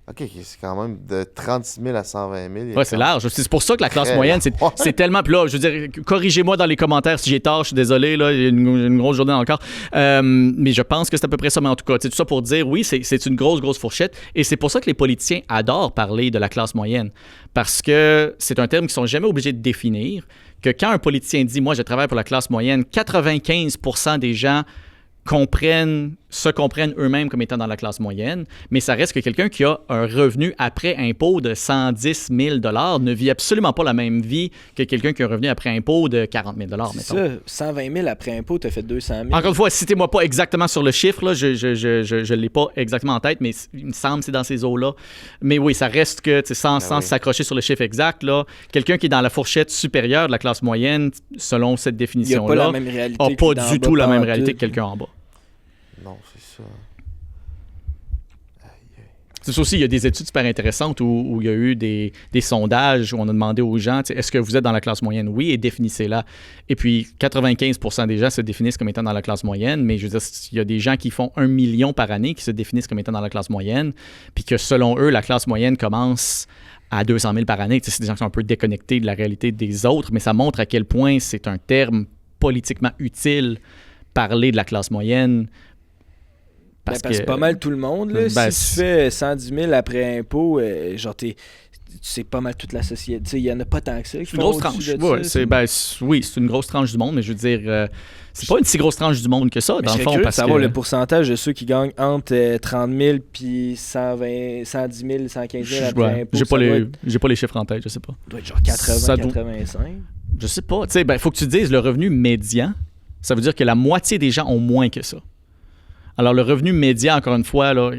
OK, c'est quand même de 36 000 à 120 000.
Ouais, c'est large. C'est pour ça que la classe
Très
moyenne,
large.
c'est tellement... Puis là, je veux dire, corrigez-moi dans les commentaires si j'ai tort, je suis désolé, là, il y a une grosse journée encore. Mais je pense que c'est à peu près ça. Mais en tout cas, tout ça pour dire, oui, c'est une grosse fourchette. Et c'est pour ça que les politiciens adorent parler de la classe moyenne. Parce que c'est un terme qu'ils sont jamais obligés de définir. Que quand un politicien dit « Moi, je travaille pour la classe moyenne », 95% des gens se comprennent eux-mêmes comme étant dans la classe moyenne, mais ça reste que quelqu'un qui a un revenu après impôt de 110 000 ne vit absolument pas la même vie que quelqu'un qui a un revenu après impôt de 40 000 mettons.
C'est ça, 120 000 après impôt, t'as fait 200 000.
Encore une fois, citez-moi pas exactement sur le chiffre, là, je l'ai pas exactement en tête, mais il me semble que c'est dans ces eaux-là. Mais oui, ça reste que, sans s'accrocher sur le chiffre exact, là, quelqu'un qui est dans la fourchette supérieure de la classe moyenne, selon cette définition-là, n'a pas du tout la même réalité que quelqu'un en bas.
Non, c'est ça.
C'est ça aussi, il y a des études super intéressantes où il y a eu des sondages où on a demandé aux gens, est-ce que vous êtes dans la classe moyenne? Oui, et définissez-la. Et puis, 95% des gens se définissent comme étant dans la classe moyenne, mais je veux dire, il y a des gens qui font 1 million par année qui se définissent comme étant dans la classe moyenne, puis que selon eux, la classe moyenne commence à 200 000 par année. C'est des gens qui sont un peu déconnectés de la réalité des autres, mais ça montre à quel point c'est un terme politiquement utile, parler de la classe moyenne. Parce que
c'est pas mal tout le monde. Là. Si tu fais 110 000 après impôt, genre c'est pas mal toute la société. Il y en a pas tant que ça.
C'est une grosse tranche. Oui, c'est une grosse tranche du monde, mais je veux dire, c'est pas une si grosse tranche du monde que ça, dans le fond.
Parce savoir le pourcentage de ceux qui gagnent entre 30 000 puis 110 000, 115 000 après impôt.
J'ai pas les chiffres en tête, je sais pas.
Ça doit être genre 80, 85.
Je sais pas. Tu sais, faut que tu dises le revenu médian. Ça veut dire que la moitié des gens ont moins que ça. Alors, le revenu médian, encore une fois, là,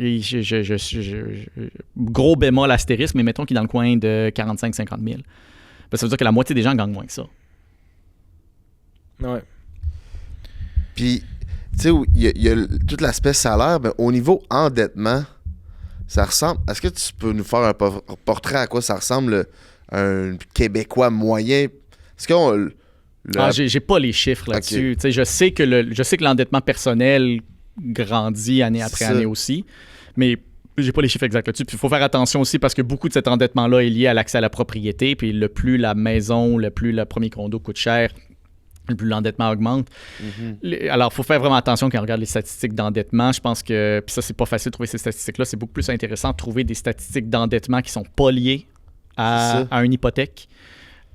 gros bémol astérisque, mais mettons qu'il est dans le coin de 45-50 000. Ben, ça veut dire que la moitié des gens gagnent moins que ça.
Ouais.
Puis, tu sais, il y a tout l'aspect salaire, mais au niveau endettement, ça ressemble... Est-ce que tu peux nous faire un portrait à quoi ça ressemble un Québécois moyen? Est-ce qu'on...
j'ai pas les chiffres là-dessus.
Okay.
Je sais que l'endettement personnel grandit année après année aussi, mais j'ai pas les chiffres exacts là-dessus. Puis il faut faire attention aussi parce que beaucoup de cet endettement-là est lié à l'accès à la propriété. Puis le plus la maison, le plus le premier condo coûte cher, le plus l'endettement augmente. Mm-hmm. Alors, il faut faire vraiment attention quand on regarde les statistiques d'endettement. Je pense que, puis ça, c'est pas facile de trouver ces statistiques-là. C'est beaucoup plus intéressant de trouver des statistiques d'endettement qui sont pas liées à une hypothèque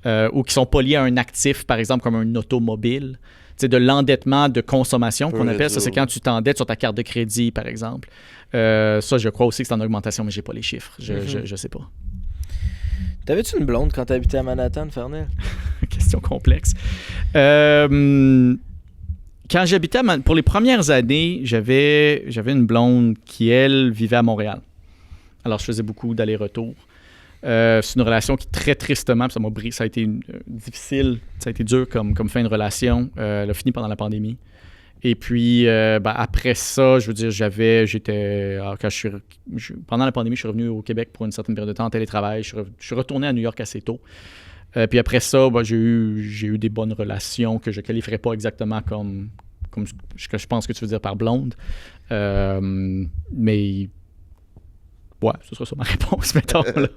ou qui sont pas liées à un actif, par exemple, comme un automobile. C'est de l'endettement de consommation qu'on appelle. Ça, c'est quand tu t'endettes sur ta carte de crédit, par exemple. Ça, je crois aussi que c'est en augmentation, mais j'ai pas les chiffres. Je sais pas.
T'avais-tu une blonde quand t'habitais à Manhattan, Fernel?
Question complexe. Quand j'habitais pour les premières années, j'avais une blonde qui, elle, vivait à Montréal. Alors, je faisais beaucoup d'allers-retours. C'est une relation qui, très tristement, ça a été difficile, ça a été dur comme fin de relation. Elle a fini pendant la pandémie. Et puis, après ça, je veux dire, pendant la pandémie, je suis revenu au Québec pour une certaine période de temps en télétravail. Je suis retourné à New York assez tôt. Puis après ça, j'ai eu des bonnes relations que je ne qualifierais pas exactement comme ce que je pense que tu veux dire par blonde. Mais... ouais, ce sera ça ma réponse, mettons. Là.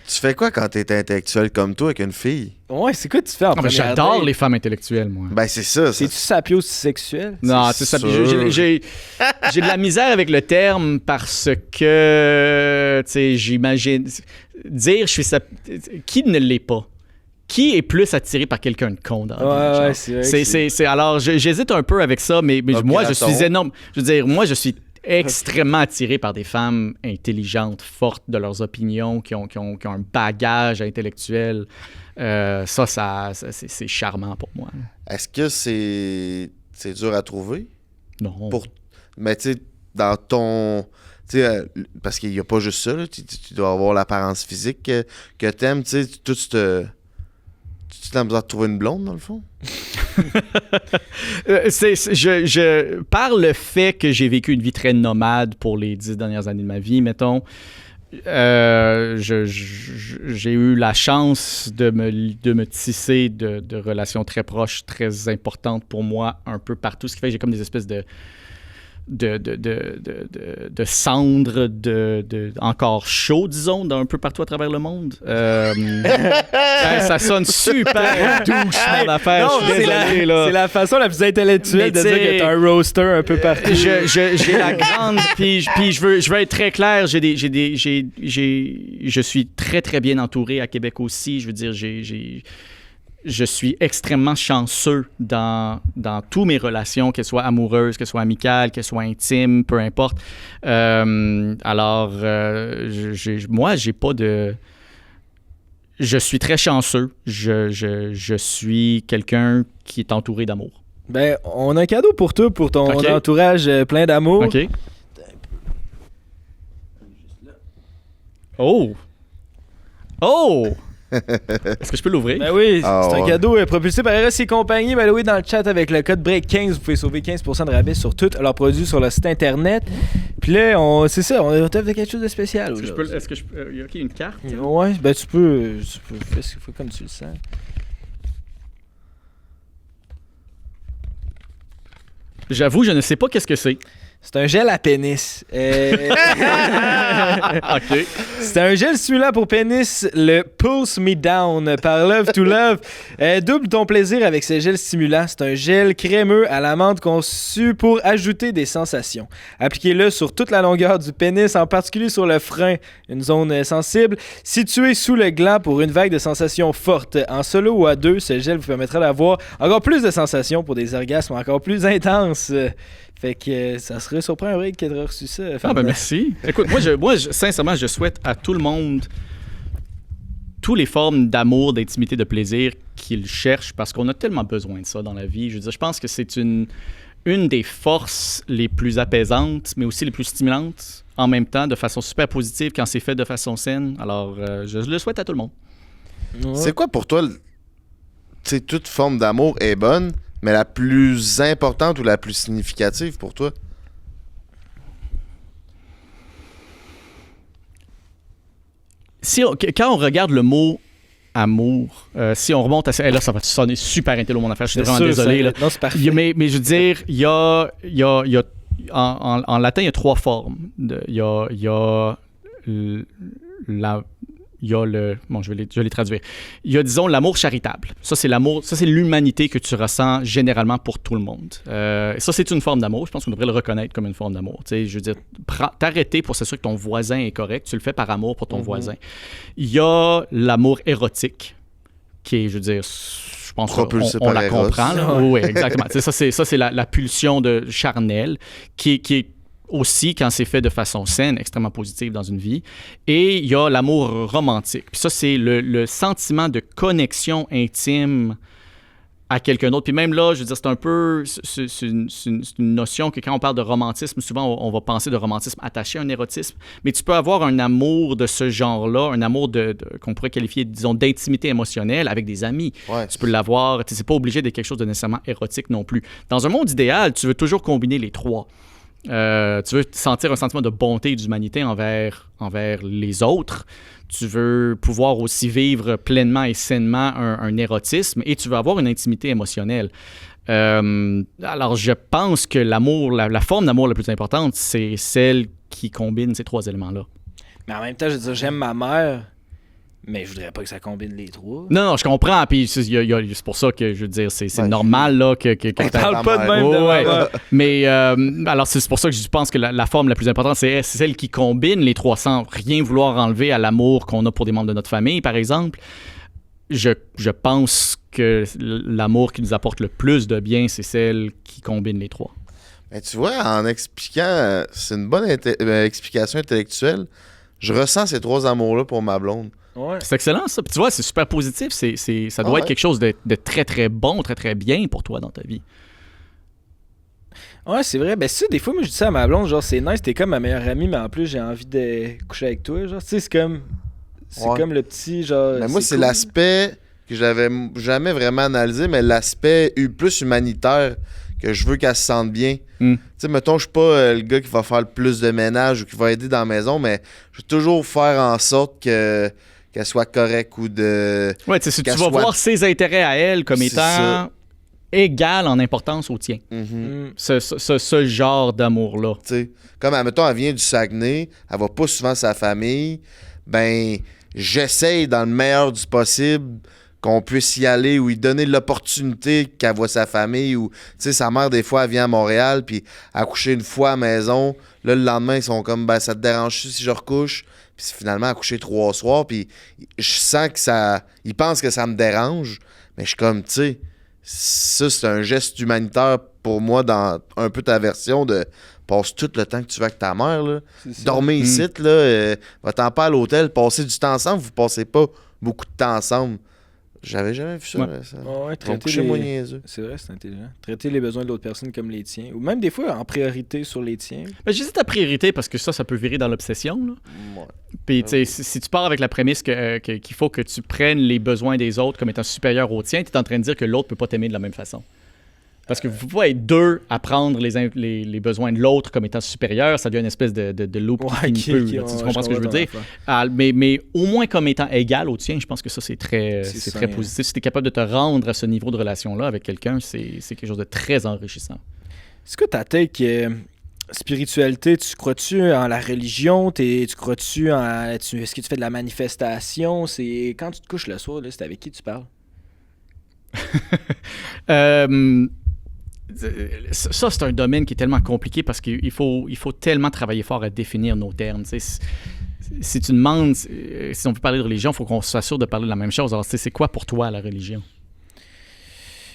Tu fais quoi quand t'es intellectuel comme toi avec une fille?
Ouais, c'est quoi tu fais en première
j'adore
date?
les femmes intellectuelles, moi.
Ben, c'est ça.
C'est-tu sapiosexuel?
Non, c'est j'ai de la misère avec le terme parce que, tu sais, j'imagine... Dire je suis qui ne l'est pas? Qui est plus attiré par quelqu'un de con dans la vie?
Ouais, c'est vrai.
Alors, j'hésite un peu avec ça, mais moi, je suis énorme. Je veux dire, moi, je suis extrêmement attiré par des femmes intelligentes, fortes de leurs opinions, qui ont un bagage intellectuel. C'est charmant pour moi.
Est-ce que c'est dur à trouver?
Non.
Mais tu sais, dans ton... parce qu'il n'y a pas juste ça, là. Tu dois avoir l'apparence physique que t'aimes. Tu sais, tu as besoin de trouver une blonde, dans le fond?
Par le fait que j'ai vécu une vie très nomade pour les 10 dernières années de ma vie, mettons, j'ai eu la chance de me tisser de relations très proches, très importantes pour moi, un peu partout. Ce qui fait que j'ai comme des espèces de de cendres encore chaud, disons, un peu partout à travers le monde. Ça sonne super douche, mon affaire.
Non,
je suis désolé, là.
C'est la façon la plus intellectuelle de dire que t'as un roaster un peu partout.
J'ai la grande... Puis je veux être très clair, je suis très, très bien entouré à Québec aussi. Je veux dire, je suis extrêmement chanceux dans toutes mes relations, qu'elles soient amoureuses, qu'elles soient amicales, qu'elles soient intimes, peu importe. Moi, j'ai pas de... Je suis très chanceux. Je suis quelqu'un qui est entouré d'amour.
Ben, on a un cadeau pour toi, pour ton
OK.
entourage plein d'amour.
OK. Oh! Oh! Est-ce que je peux l'ouvrir?
Ben oui,
Ah,
c'est un
ouais.
cadeau propulsé par RS et compagnie. Ben oui, dans le chat avec le code BREAK15, vous pouvez sauver 15% de rabais sur tous leurs produits sur le site internet. Puis là, c'est ça, on t'offre quelque chose de spécial.
Est-ce que je peux... OK, une carte?
Ouais, ben tu peux faire ce qu'il faut comme tu le sens.
J'avoue, je ne sais pas qu'est-ce que c'est.
C'est un gel à pénis.
OK.
C'est un gel stimulant pour pénis, le Pulse Me Down par Love to Love. Double ton plaisir avec ce gel stimulant. C'est un gel crémeux à la menthe conçu pour ajouter des sensations. Appliquez-le sur toute la longueur du pénis, en particulier sur le frein, une zone sensible, située sous le gland pour une vague de sensations fortes. En solo ou à deux, ce gel vous permettra d'avoir encore plus de sensations pour des orgasmes encore plus intenses. Fait que ça serait surprenant qu'il ait reçu ça.
Ah ben merci. Écoute, sincèrement, je souhaite à tout le monde toutes les formes d'amour, d'intimité, de plaisir qu'ils cherchent parce qu'on a tellement besoin de ça dans la vie. Je veux dire, je pense que c'est une des forces les plus apaisantes, mais aussi les plus stimulantes en même temps, de façon super positive quand c'est fait de façon saine. Alors, je le souhaite à tout le monde.
Ouais.
C'est quoi pour toi, tu sais, toute forme d'amour est bonne, mais la plus importante ou la plus significative pour toi?
Quand on regarde le mot amour, si on remonte à... Là, ça va sonner super intello, mon affaire. Je suis vraiment désolé. Là.
Non, c'est parfait.
Mais je veux dire, il y a en latin, il y a trois formes. Il y a le... Bon, je vais les traduire. Il y a, disons, l'amour charitable. Ça, c'est l'amour, ça, c'est l'humanité que tu ressens généralement pour tout le monde. Ça, c'est une forme d'amour. Je pense qu'on devrait le reconnaître comme une forme d'amour. Tu sais, je veux dire, t'arrêter pour s'assurer que ton voisin est correct. Tu le fais par amour pour ton voisin. Il y a l'amour érotique, qui est, je veux dire... Je pense qu'on la comprend. Là. Oui, exactement. Ça, c'est la pulsion charnelle qui est aussi, quand c'est fait de façon saine, extrêmement positive dans une vie. Et il y a l'amour romantique. Puis ça, c'est le sentiment de connexion intime à quelqu'un d'autre. Puis même là, je veux dire, c'est un peu... C'est une notion que quand on parle de romantisme, souvent, on va penser de romantisme attaché à un érotisme. Mais tu peux avoir un amour de ce genre-là, un amour qu'on pourrait qualifier, disons, d'intimité émotionnelle avec des amis.
Ouais.
Tu peux l'avoir... C'est pas obligé d'être quelque chose de nécessairement érotique non plus. Dans un monde idéal, tu veux toujours combiner les trois. Tu veux sentir un sentiment de bonté et d'humanité envers les autres. Tu veux pouvoir aussi vivre pleinement et sainement un érotisme et tu veux avoir une intimité émotionnelle. Alors, je pense que l'amour, la forme d'amour la plus importante, c'est celle qui combine ces trois éléments-là.
Mais en même temps, je veux dire, j'aime ma mère, mais je voudrais pas que ça combine les trois.
Non, je comprends. Puis c'est pour ça que je veux dire, c'est normal là, que
On parle pas de même de
ouais.
ma mère.
Mais alors, c'est pour ça que je pense que la forme la plus importante, c'est celle qui combine les trois sans rien vouloir enlever à l'amour qu'on a pour des membres de notre famille, par exemple. Je pense que l'amour qui nous apporte le plus de bien, c'est celle qui combine les trois.
Ben, tu vois, en expliquant, c'est une bonne explication intellectuelle. Je ressens ces trois amours-là pour ma blonde.
Ouais.
C'est excellent, ça. Puis tu vois, c'est super positif. Ça doit être quelque chose de très, très bon, très, très bien pour toi dans ta vie.
Ouais, c'est vrai. Ben, ça, des fois, moi, je dis ça à ma blonde, genre, c'est nice, t'es comme ma meilleure amie, mais en plus, j'ai envie de coucher avec toi. Genre, tu sais, c'est comme le petit, genre.
Mais moi, c'est
cool.
l'aspect que j'avais jamais vraiment analysé, mais l'aspect plus humanitaire que je veux qu'elle se sente bien. Tu sais, mettons, je suis pas le gars qui va faire le plus de ménage ou qui va aider dans la maison, mais je vais toujours faire en sorte qu'elle soit correcte ou de...
Ouais, tu sais, si tu
qu'elle
vas
soit-
voir ses intérêts à elle comme
C'est
étant
ça.
égal en importance au tien. Ce genre d'amour-là.
T'sais, comme, admettons, elle vient du Saguenay, elle voit pas souvent sa famille, ben, j'essaye dans le meilleur du possible qu'on puisse y aller ou lui donner l'opportunité qu'elle voit sa famille ou, tu sais, sa mère, des fois, elle vient à Montréal puis elle a couché une fois à la maison. Là, le lendemain, ils sont comme, ben, ça te dérange si je recouche? Puis finalement, elle a couché 3 soirs puis je sens que ça... Ils pensent que ça me dérange, mais je suis comme, tu sais, ça, c'est un geste humanitaire pour moi dans un peu ta version de passe tout le temps que tu veux avec ta mère, là. Dormez ici, là, va-t'en pas à l'hôtel, passez du temps ensemble, vous passez pas beaucoup de temps ensemble. J'avais jamais vu ça.
Ouais.
Là, ça.
Ouais, c'est vrai, c'est intelligent. Traiter les besoins de l'autre personne comme les tiens. Ou même des fois en priorité sur les tiens.
Ben, j'hésite à priorité parce que ça peut virer dans l'obsession. Là.
Ouais.
Puis, tu sais, si tu pars avec la prémisse qu'il faut que tu prennes les besoins des autres comme étant supérieurs aux tiens, tu es en train de dire que l'autre peut pas t'aimer de la même façon. Parce que vous pouvez être deux à prendre les besoins de l'autre comme étant supérieurs, ça devient une espèce de loop qui finit peu. Tu comprends ce que je veux dire? Mais au moins comme étant égal au tien, je pense que ça, c'est très positif. Si tu es capable de te rendre à ce niveau de relation-là avec quelqu'un, c'est quelque chose de très enrichissant.
Est-ce que ta take spiritualité, tu crois-tu en la religion? Tu crois-tu en... Est-ce que tu fais de la manifestation? C'est quand tu te couches le soir, là, c'est avec qui tu parles?
Ça, c'est un domaine qui est tellement compliqué parce qu'il faut tellement travailler fort à définir nos termes. Si tu demandes, si on veut parler de religion, il faut qu'on s'assure de parler de la même chose. Alors, c'est quoi pour toi la religion?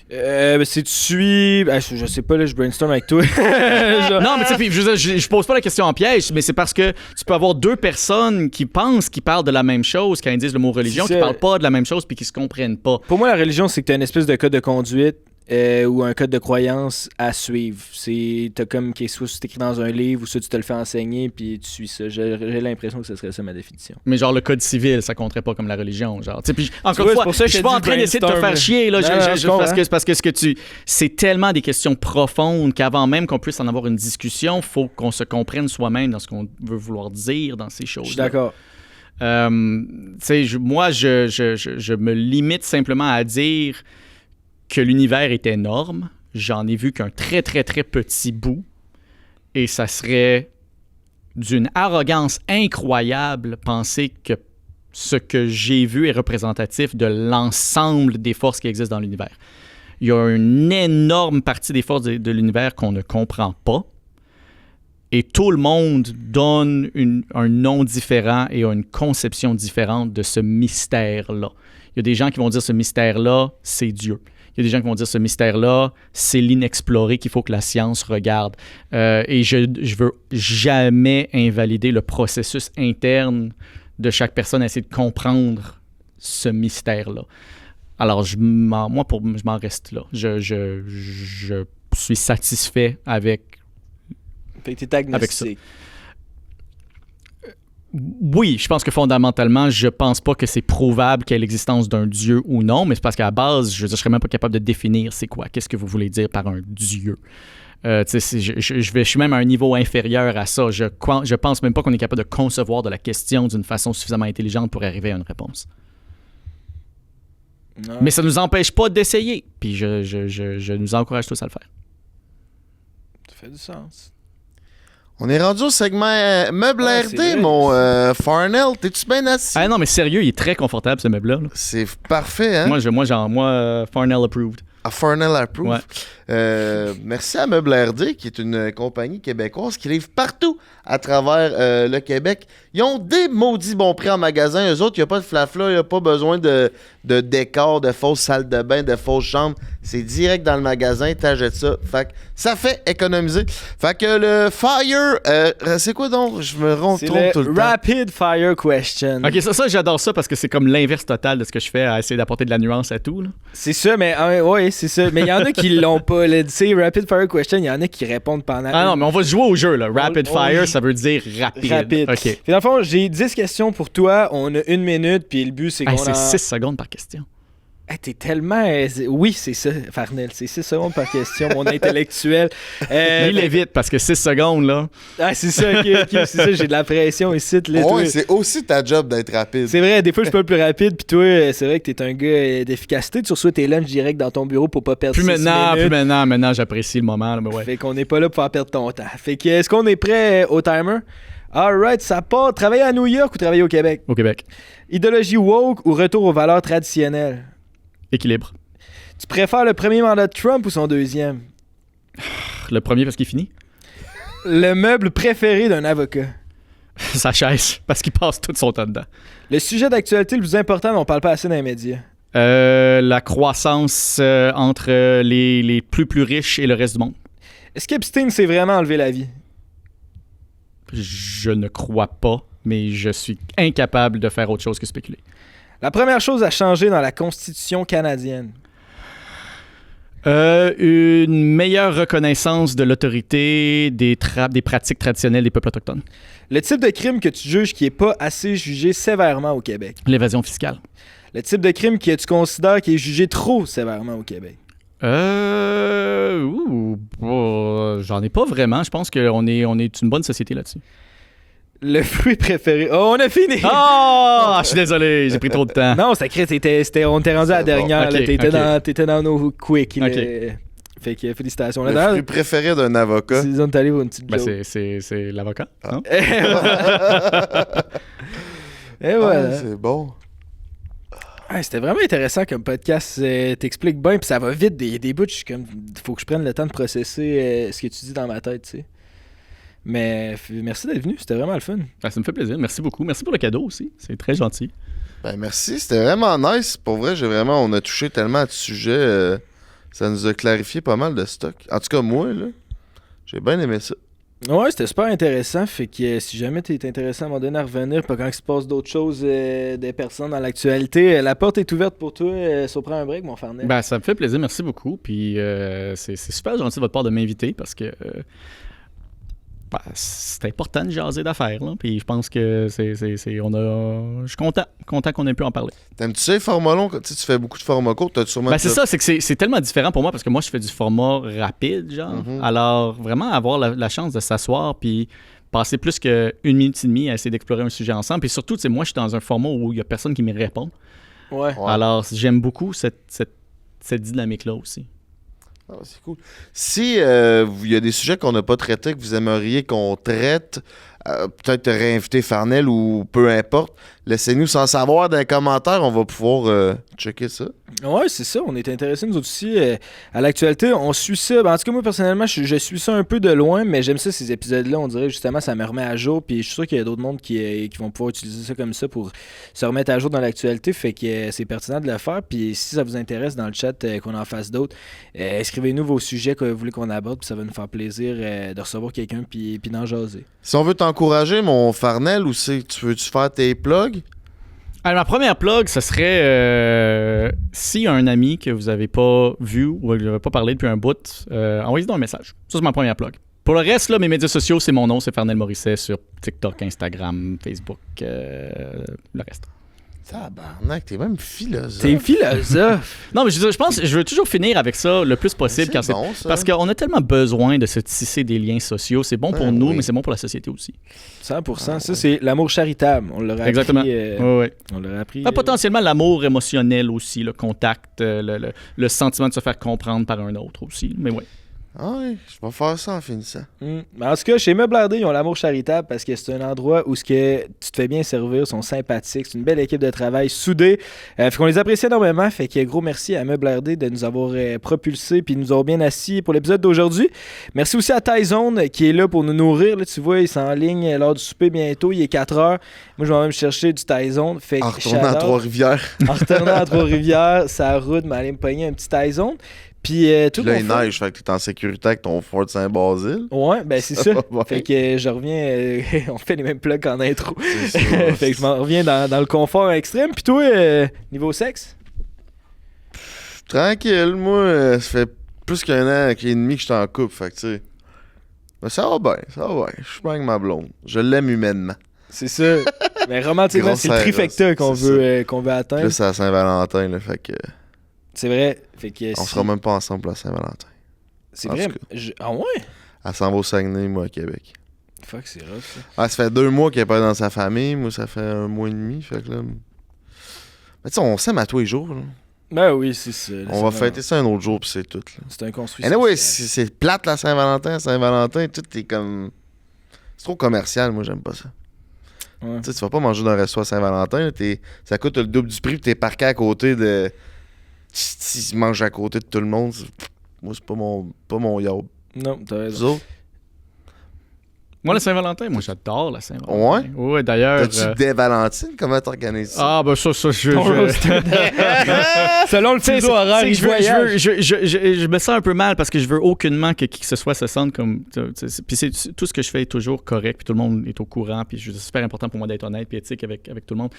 Si tu suis... je sais pas, là, je brainstorm avec toi.
Non, mais tu sais, je pose pas la question en piège, mais c'est parce que tu peux avoir deux personnes qui pensent qu'ils parlent de la même chose quand ils disent le mot religion, qui parlent pas de la même chose puis qui se comprennent pas.
Pour moi, la religion, c'est que tu as une espèce de code de conduite ou un code de croyance à suivre. T'as comme quelque chose qui est écrit dans un livre ou ça, tu te le fais enseigner puis tu suis ça. J'ai l'impression que ce serait ça ma définition.
Mais genre le code civil, ça compterait pas comme la religion, genre. Puis encore une fois, je suis pas en train d'essayer de te faire chier là, parce que c'est tellement des questions profondes qu'avant même qu'on puisse en avoir une discussion, faut qu'on se comprenne soi-même dans ce qu'on veut vouloir dire dans ces choses.
Je suis d'accord.
Moi, je me limite simplement à dire que l'univers est énorme. J'en ai vu qu'un très, très, très petit bout. Et ça serait d'une arrogance incroyable penser que ce que j'ai vu est représentatif de l'ensemble des forces qui existent dans l'univers. Il y a une énorme partie des forces de l'univers qu'on ne comprend pas. Et tout le monde donne un nom différent et a une conception différente de ce mystère-là. Il y a des gens qui vont dire ce mystère-là, c'est Dieu. Il y a des gens qui vont dire ce mystère-là, c'est l'inexploré qu'il faut que la science regarde. Et je veux jamais invalider le processus interne de chaque personne à essayer de comprendre ce mystère-là. Alors, je m'en reste là. Je suis satisfait avec ça. Oui, je pense que fondamentalement, je pense pas que c'est prouvable qu'il y ait l'existence d'un Dieu ou non, mais c'est parce qu'à la base, je serais même pas capable de définir c'est quoi. Qu'est-ce que vous voulez dire par un Dieu? Je suis même à un niveau inférieur à ça. Je pense même pas qu'on est capable de concevoir de la question d'une façon suffisamment intelligente pour arriver à une réponse. Non. Mais ça nous empêche pas d'essayer. Puis je nous encourage tous à le faire.
Ça fait du sens.
On est rendu au segment meuble RD, mon Farnell. T'es-tu bien assis?
Ah non, mais sérieux, il est très confortable, ce meuble-là. Là.
C'est parfait, hein?
Moi, Farnell approved.
Farnell approved.
Ouais.
Merci à Meuble RD, qui est une compagnie québécoise qui livre partout à travers le Québec. Ils ont des maudits bons prix en magasin. Eux autres, il n'y a pas de flafla, il n'y a pas besoin de décor, de fausses salles de bain, de fausses chambres. C'est direct dans le magasin, t'achètes ça. Fait que ça fait économiser. Fait que le Fire, c'est quoi donc? Je me trompe tout le temps.
Rapid Fire Question.
Ok, ça j'adore ça parce que c'est comme l'inverse total de ce que je fais à essayer d'apporter de la nuance à tout. Là.
C'est ça, mais oui, c'est ça. Mais il y en a qui l'ont pas. Tu sais, Rapid Fire Question, il y en a qui répondent pendant.
Ah non, mais on va jouer au jeu. Là. Rapid Fire, ça veut dire rapide.
OK. Puis dans le fond, j'ai 10 questions pour toi. On a 1 minute, puis le but, c'est qu'on
6 secondes par question.
Hey, t'es tellement... Oui, c'est ça, Farnell. C'est 6 secondes par question, mon intellectuel.
Lis-les vite, parce que 6 secondes, là...
Ah, c'est ça, ok, c'est ça, j'ai de la pression ici.
Ouais, c'est aussi ta job d'être rapide.
C'est vrai, des fois, je suis pas le plus rapide, puis toi, c'est vrai que t'es un gars d'efficacité. Tu reçois tes lunchs direct dans ton bureau pour pas perdre 6 minutes.
Maintenant, j'apprécie le moment. Là, mais ouais.
Fait qu'on n'est pas là pour faire perdre ton temps. Fait que, est-ce qu'on est prêt au timer? Alright, ça part. Travailler à New York ou travailler au Québec?
Au Québec.
Idéologie woke ou retour aux valeurs traditionnelles?
Équilibre.
Tu préfères le premier mandat de Trump ou son deuxième?
Le premier parce qu'il finit.
Le meuble préféré d'un avocat?
Sa chaise, parce qu'il passe tout son temps dedans.
Le sujet d'actualité le plus important dont on parle pas assez dans les médias?
La croissance entre les plus riches et le reste du monde.
Est-ce qu'Epstein s'est vraiment enlevé la vie?
Je ne crois pas, mais je suis incapable de faire autre chose que spéculer.
La première chose à changer dans la Constitution canadienne?
Une meilleure reconnaissance de l'autorité des pratiques traditionnelles des peuples autochtones.
Le type de crime que tu juges qui n'est pas assez jugé sévèrement au Québec?
L'évasion fiscale.
Le type de crime que tu considères qui est jugé trop sévèrement au Québec?
J'en ai pas vraiment. Je pense qu'on est une bonne société là-dessus.
Le fruit préféré. Oh, on a fini!
Oh! Je suis désolé, j'ai pris trop de temps.
Non, c'est crée, on t'est rendu à la dernière.
Bon. Okay,
T'étais dans nos quick.
Okay.
Fait que félicitations.
Le fruit préféré d'un avocat?
C'est une petite joke.
C'est l'avocat.
Ah.
Et voilà.
C'est bon.
Ah, c'était vraiment intéressant comme podcast. T'expliques bien, puis ça va vite. Des bouts, je suis comme, faut que je prenne le temps de processer ce que tu dis dans ma tête, tu sais. Mais merci d'être venu, c'était vraiment le fun.
Ça me fait plaisir, merci beaucoup. Merci pour le cadeau aussi, c'est très gentil.
Ben merci, c'était vraiment nice. Pour vrai, on a touché tellement à de sujets, ça nous a clarifié pas mal de stock. En tout cas, moi, là, j'ai bien aimé ça.
Ouais, c'était super intéressant. Fait que si jamais t'es intéressé à m'en donner à revenir, pas quand il se passe d'autres choses des personnes dans l'actualité, la porte est ouverte pour toi. Si on prend un break, mon Farnell.
Ben, ça me fait plaisir, merci beaucoup. Puis c'est super gentil de votre part de m'inviter parce que c'est important de jaser d'affaires. Là. Puis je pense que je suis content qu'on ait pu en parler.
T'aimes-tu ça les formats longs? Tu fais beaucoup de formats courts, t'as sûrement...
Ben c'est ça, c'est que c'est tellement différent pour moi parce que moi je fais du format rapide, genre.
Mm-hmm.
Alors vraiment avoir la chance de s'asseoir puis passer plus qu'une minute et demie à essayer d'explorer un sujet ensemble. Puis surtout, tu sais, moi je suis dans un format où il y a personne qui me répond.
Ouais.
Alors j'aime beaucoup cette dynamique-là aussi.
Ah, c'est cool. Si il y a des sujets qu'on n'a pas traités, que vous aimeriez qu'on traite, peut-être réinviter Farnell ou peu importe, laissez-nous sans savoir dans les commentaires, on va pouvoir checker ça.
Ouais, c'est ça. On est intéressés, nous autres aussi, à l'actualité. On suit ça. Ben, en tout cas, moi, personnellement, je suis ça un peu de loin, mais j'aime ça, ces épisodes-là. On dirait, justement, ça me remet à jour. Puis je suis sûr qu'il y a d'autres mondes qui vont pouvoir utiliser ça comme ça pour se remettre à jour dans l'actualité. Fait que c'est pertinent de le faire. Puis si ça vous intéresse dans le chat qu'on en fasse d'autres, écrivez-nous vos sujets que vous voulez qu'on aborde. Puis ça va nous faire plaisir de recevoir quelqu'un puis d'en jaser.
Si on veut t'encourager, mon Farnell, ou tu veux-tu faire tes plugs?
Alors, ma première plug, ce serait s'il y a un ami que vous n'avez pas vu ou que vous n'avez pas parlé depuis un bout, envoyez-nous un message. Ça, c'est ma première plug. Pour le reste, là, mes médias sociaux, c'est mon nom, c'est Farnell Morisset sur TikTok, Instagram, Facebook, le reste.
Tabarnak, t'es même philosophe.
T'es philosophe.
Non, mais je pense je veux toujours finir avec ça le plus possible.
C'est bon, ça.
Parce qu'on a tellement besoin de se tisser des liens sociaux. C'est bon pour nous,
oui.
mais c'est bon pour la société aussi.
100%. Ça, c'est l'amour charitable. On l'aurait
Exactement.
appris.
Ouais.
On l'aurait appris.
Potentiellement l'amour émotionnel aussi, le contact, le sentiment de se faire comprendre par un autre aussi. Mais ouais.
Ah oui, je vais faire ça en finissant.
Mais en tout cas, chez Meubles RD, ils ont l'amour charitable parce que c'est un endroit où tu te fais bien servir, ils sont sympathiques, c'est une belle équipe de travail soudée. Fait qu'on les apprécie énormément. Fait que gros merci à Meubles RD de nous avoir propulsés puis nous avoir bien assis pour l'épisode d'aujourd'hui. Merci aussi à Tyzone qui est là pour nous nourrir. Là, tu vois, il s'enligne lors du souper bientôt. Il est 4h. Moi, je vais même chercher du Tyzone. Fait
En retournant à Trois-Rivières.
En retournant à Trois-Rivières, ça route, mais aller me pogner un petit Tyzone. Puis tout
là, il neige, fait que t'es en sécurité avec ton Ford Saint-Basile.
Ouais, ben c'est ça.
Ouais.
Fait que je reviens, on fait les mêmes plugs qu'en intro. Fait que je m'en reviens dans le confort extrême. Puis toi, niveau sexe?
Tranquille, moi, ça fait plus qu'un an et demi que je suis en couple, fait que tu sais. Mais ça va bien. Je suis bien avec ma blonde. Je l'aime humainement.
C'est ça. Mais romantiquement, c'est le trifecta qu'on veut atteindre.
Plus à Saint-Valentin, là, fait que...
C'est vrai. Fait que
On sera même pas ensemble pour la Saint-Valentin.
C'est
en
vrai.
tout cas.
Ah ouais?
Elle s'en va au Saguenay, moi, à Québec.
Fuck, c'est rough, ça.
Ah, ça fait 2 mois qu'elle est pas dans sa famille. Moi, ça fait 1 mois et demi. Fait que là... Mais tu sais, on s'aime à tous les jours. Là.
Ben oui, c'est ça.
On va fêter ça un autre jour, puis c'est tout. Là.
C'est un construit.
Anyway, c'est plate la Saint-Valentin. Saint-Valentin, tout est comme... C'est trop commercial, moi, j'aime pas ça.
Ouais.
Tu sais, tu vas pas manger dans un resto à Saint-Valentin. Ça coûte le double du prix, puis t'es parqué à côté de... Tu manges à côté de tout le monde. Moi, c'est pas mon yob.
Non, t'as
Vous
raison.
autres?
Moi, la Saint-Valentin, moi, j'adore la Saint-Valentin. Ouais, d'ailleurs...
T'as-tu des Valentines? Comment t'organises ça?
Ah, ben ça, je...
Selon le fuseau horaire,
tu sais, je me sens un peu mal parce que je veux aucunement que qui que ce soit se sente comme... Puis c'est tout ce que je fais est toujours correct, puis tout le monde est au courant, puis c'est super important pour moi d'être honnête puis éthique avec tout le monde.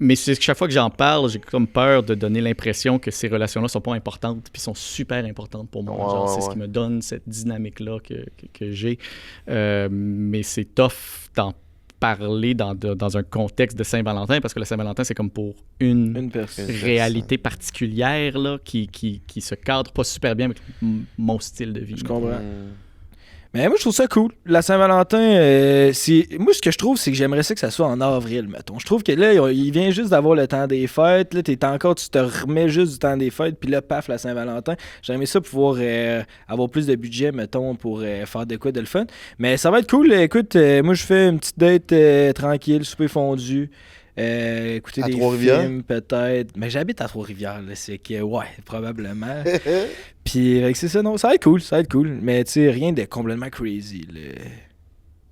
Mais c'est que chaque fois que j'en parle, j'ai comme peur de donner l'impression que ces relations-là sont pas importantes, puis sont super importantes pour moi. Genre, c'est ce qui me donne cette dynamique-là que j'ai. Mais c'est tough d'en parler dans un contexte de Saint-Valentin, parce que la Saint-Valentin, c'est comme pour une réalité particulière là, qui se cadre pas super bien avec mon style de vie.
Je comprends. Mais moi, je trouve ça cool. La Saint-Valentin, moi, ce que je trouve, c'est que j'aimerais ça que ça soit en avril, mettons. Je trouve que là, il vient juste d'avoir le temps des fêtes. Là, tu te remets juste du temps des fêtes, puis là, paf, la Saint-Valentin. J'aimerais ça pouvoir avoir plus de budget, mettons, pour faire de quoi de le fun. Mais ça va être cool. Écoute, moi, je fais une petite date tranquille, souper fondu. Écouter des films, peut-être. Mais j'habite à Trois-Rivières, là, c'est que, ouais, probablement. Puis, c'est ça, non, ça va être cool. Mais, tu sais, rien de complètement crazy, là.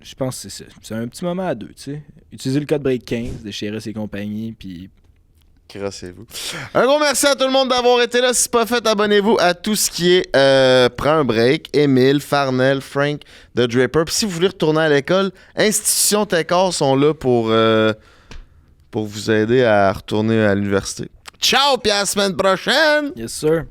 Je pense que c'est ça. C'est un petit moment à deux, tu sais. Utilisez le code BREAK15 de chez RS et compagnie, puis...
Crassez-vous. Un gros merci à tout le monde d'avoir été là. Si c'est pas fait, abonnez-vous à tout ce qui est Prends un break, Émile, Farnell, Frank, The Draper. Puis si vous voulez retourner à l'école, Institution Técor sont là pour vous aider à retourner à l'université. Ciao, puis à la semaine prochaine!
Yes, sir.